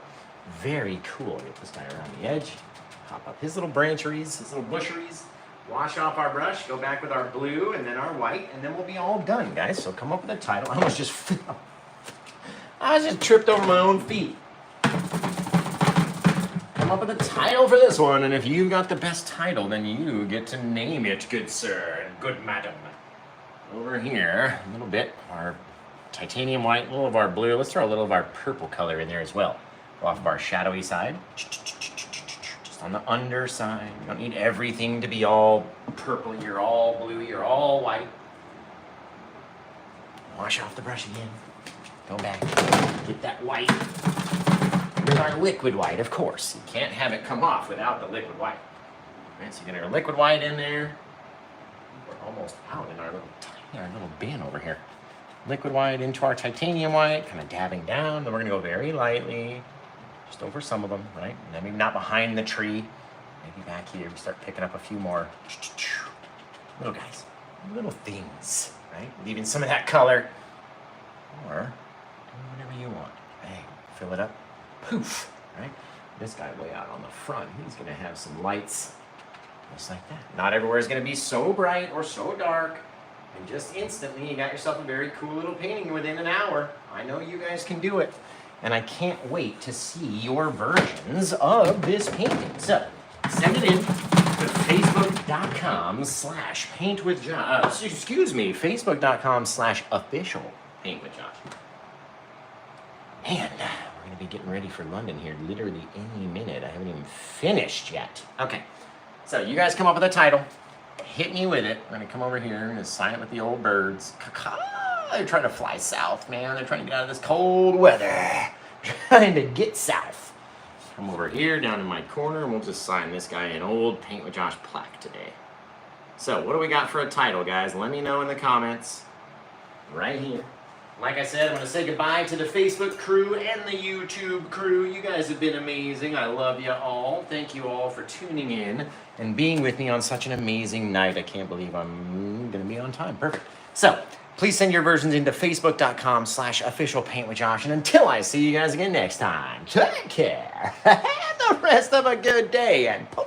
S1: Very cool. Get this guy around the edge. Pop up his little brancheries, his little busheries. Wash off our brush. Go back with our blue and then our white, and then we'll be all done, guys. So come up with a title. I was just tripped over my own feet. Come up with a title for this one, and if you've got the best title, then you get to name it, good sir and good madam. Over here, a little bit, our titanium white, a little of our blue. Let's throw a little of our purple color in there as well. Go off of our shadowy side. Just on the underside. You don't need everything to be all purple. You're all blue. You're all white. Wash off the brush again. Go back. Get that white. With our liquid white, of course. You can't have it come off without the liquid white. Right, so you get our liquid white in there. We're almost out in our little bin over here. Liquid white into our titanium white, kind of dabbing down. Then we're gonna go very lightly, just over some of them, right? And then maybe not behind the tree. Maybe back here, we start picking up a few more little guys, little things, right? Leaving some of that color, or doing whatever you want. Hey, fill it up, poof, right? This guy way out on the front, he's gonna have some lights, just like that. Not everywhere is gonna be so bright or so dark. And just instantly, you got yourself a very cool little painting within an hour. I know you guys can do it. And I can't wait to see your versions of this painting. So, send it in to facebook.com/paintwithjosh. Excuse me, facebook.com/official paintwithjosh. And we're going to be getting ready for London here literally any minute. I haven't even finished yet. Okay, so you guys come up with a title. Hit me with it. I'm gonna come over here and sign it with the old birds. They're trying to fly south, man. They're trying to get out of this cold weather. Trying to get south. Come over here, down in my corner, and we'll just sign this guy an old Paint with Josh plaque today. So, what do we got for a title, guys? Let me know in the comments. Right here. Like I said, I'm gonna say goodbye to the Facebook crew and the YouTube crew. You guys have been amazing. I love you all. Thank you all for tuning in and being with me on such an amazing night. I can't believe I'm gonna be on time. Perfect. So, please send your versions into facebook.com/official paintwithjosh. And until I see you guys again next time, take care. Have the rest of a good day and bye.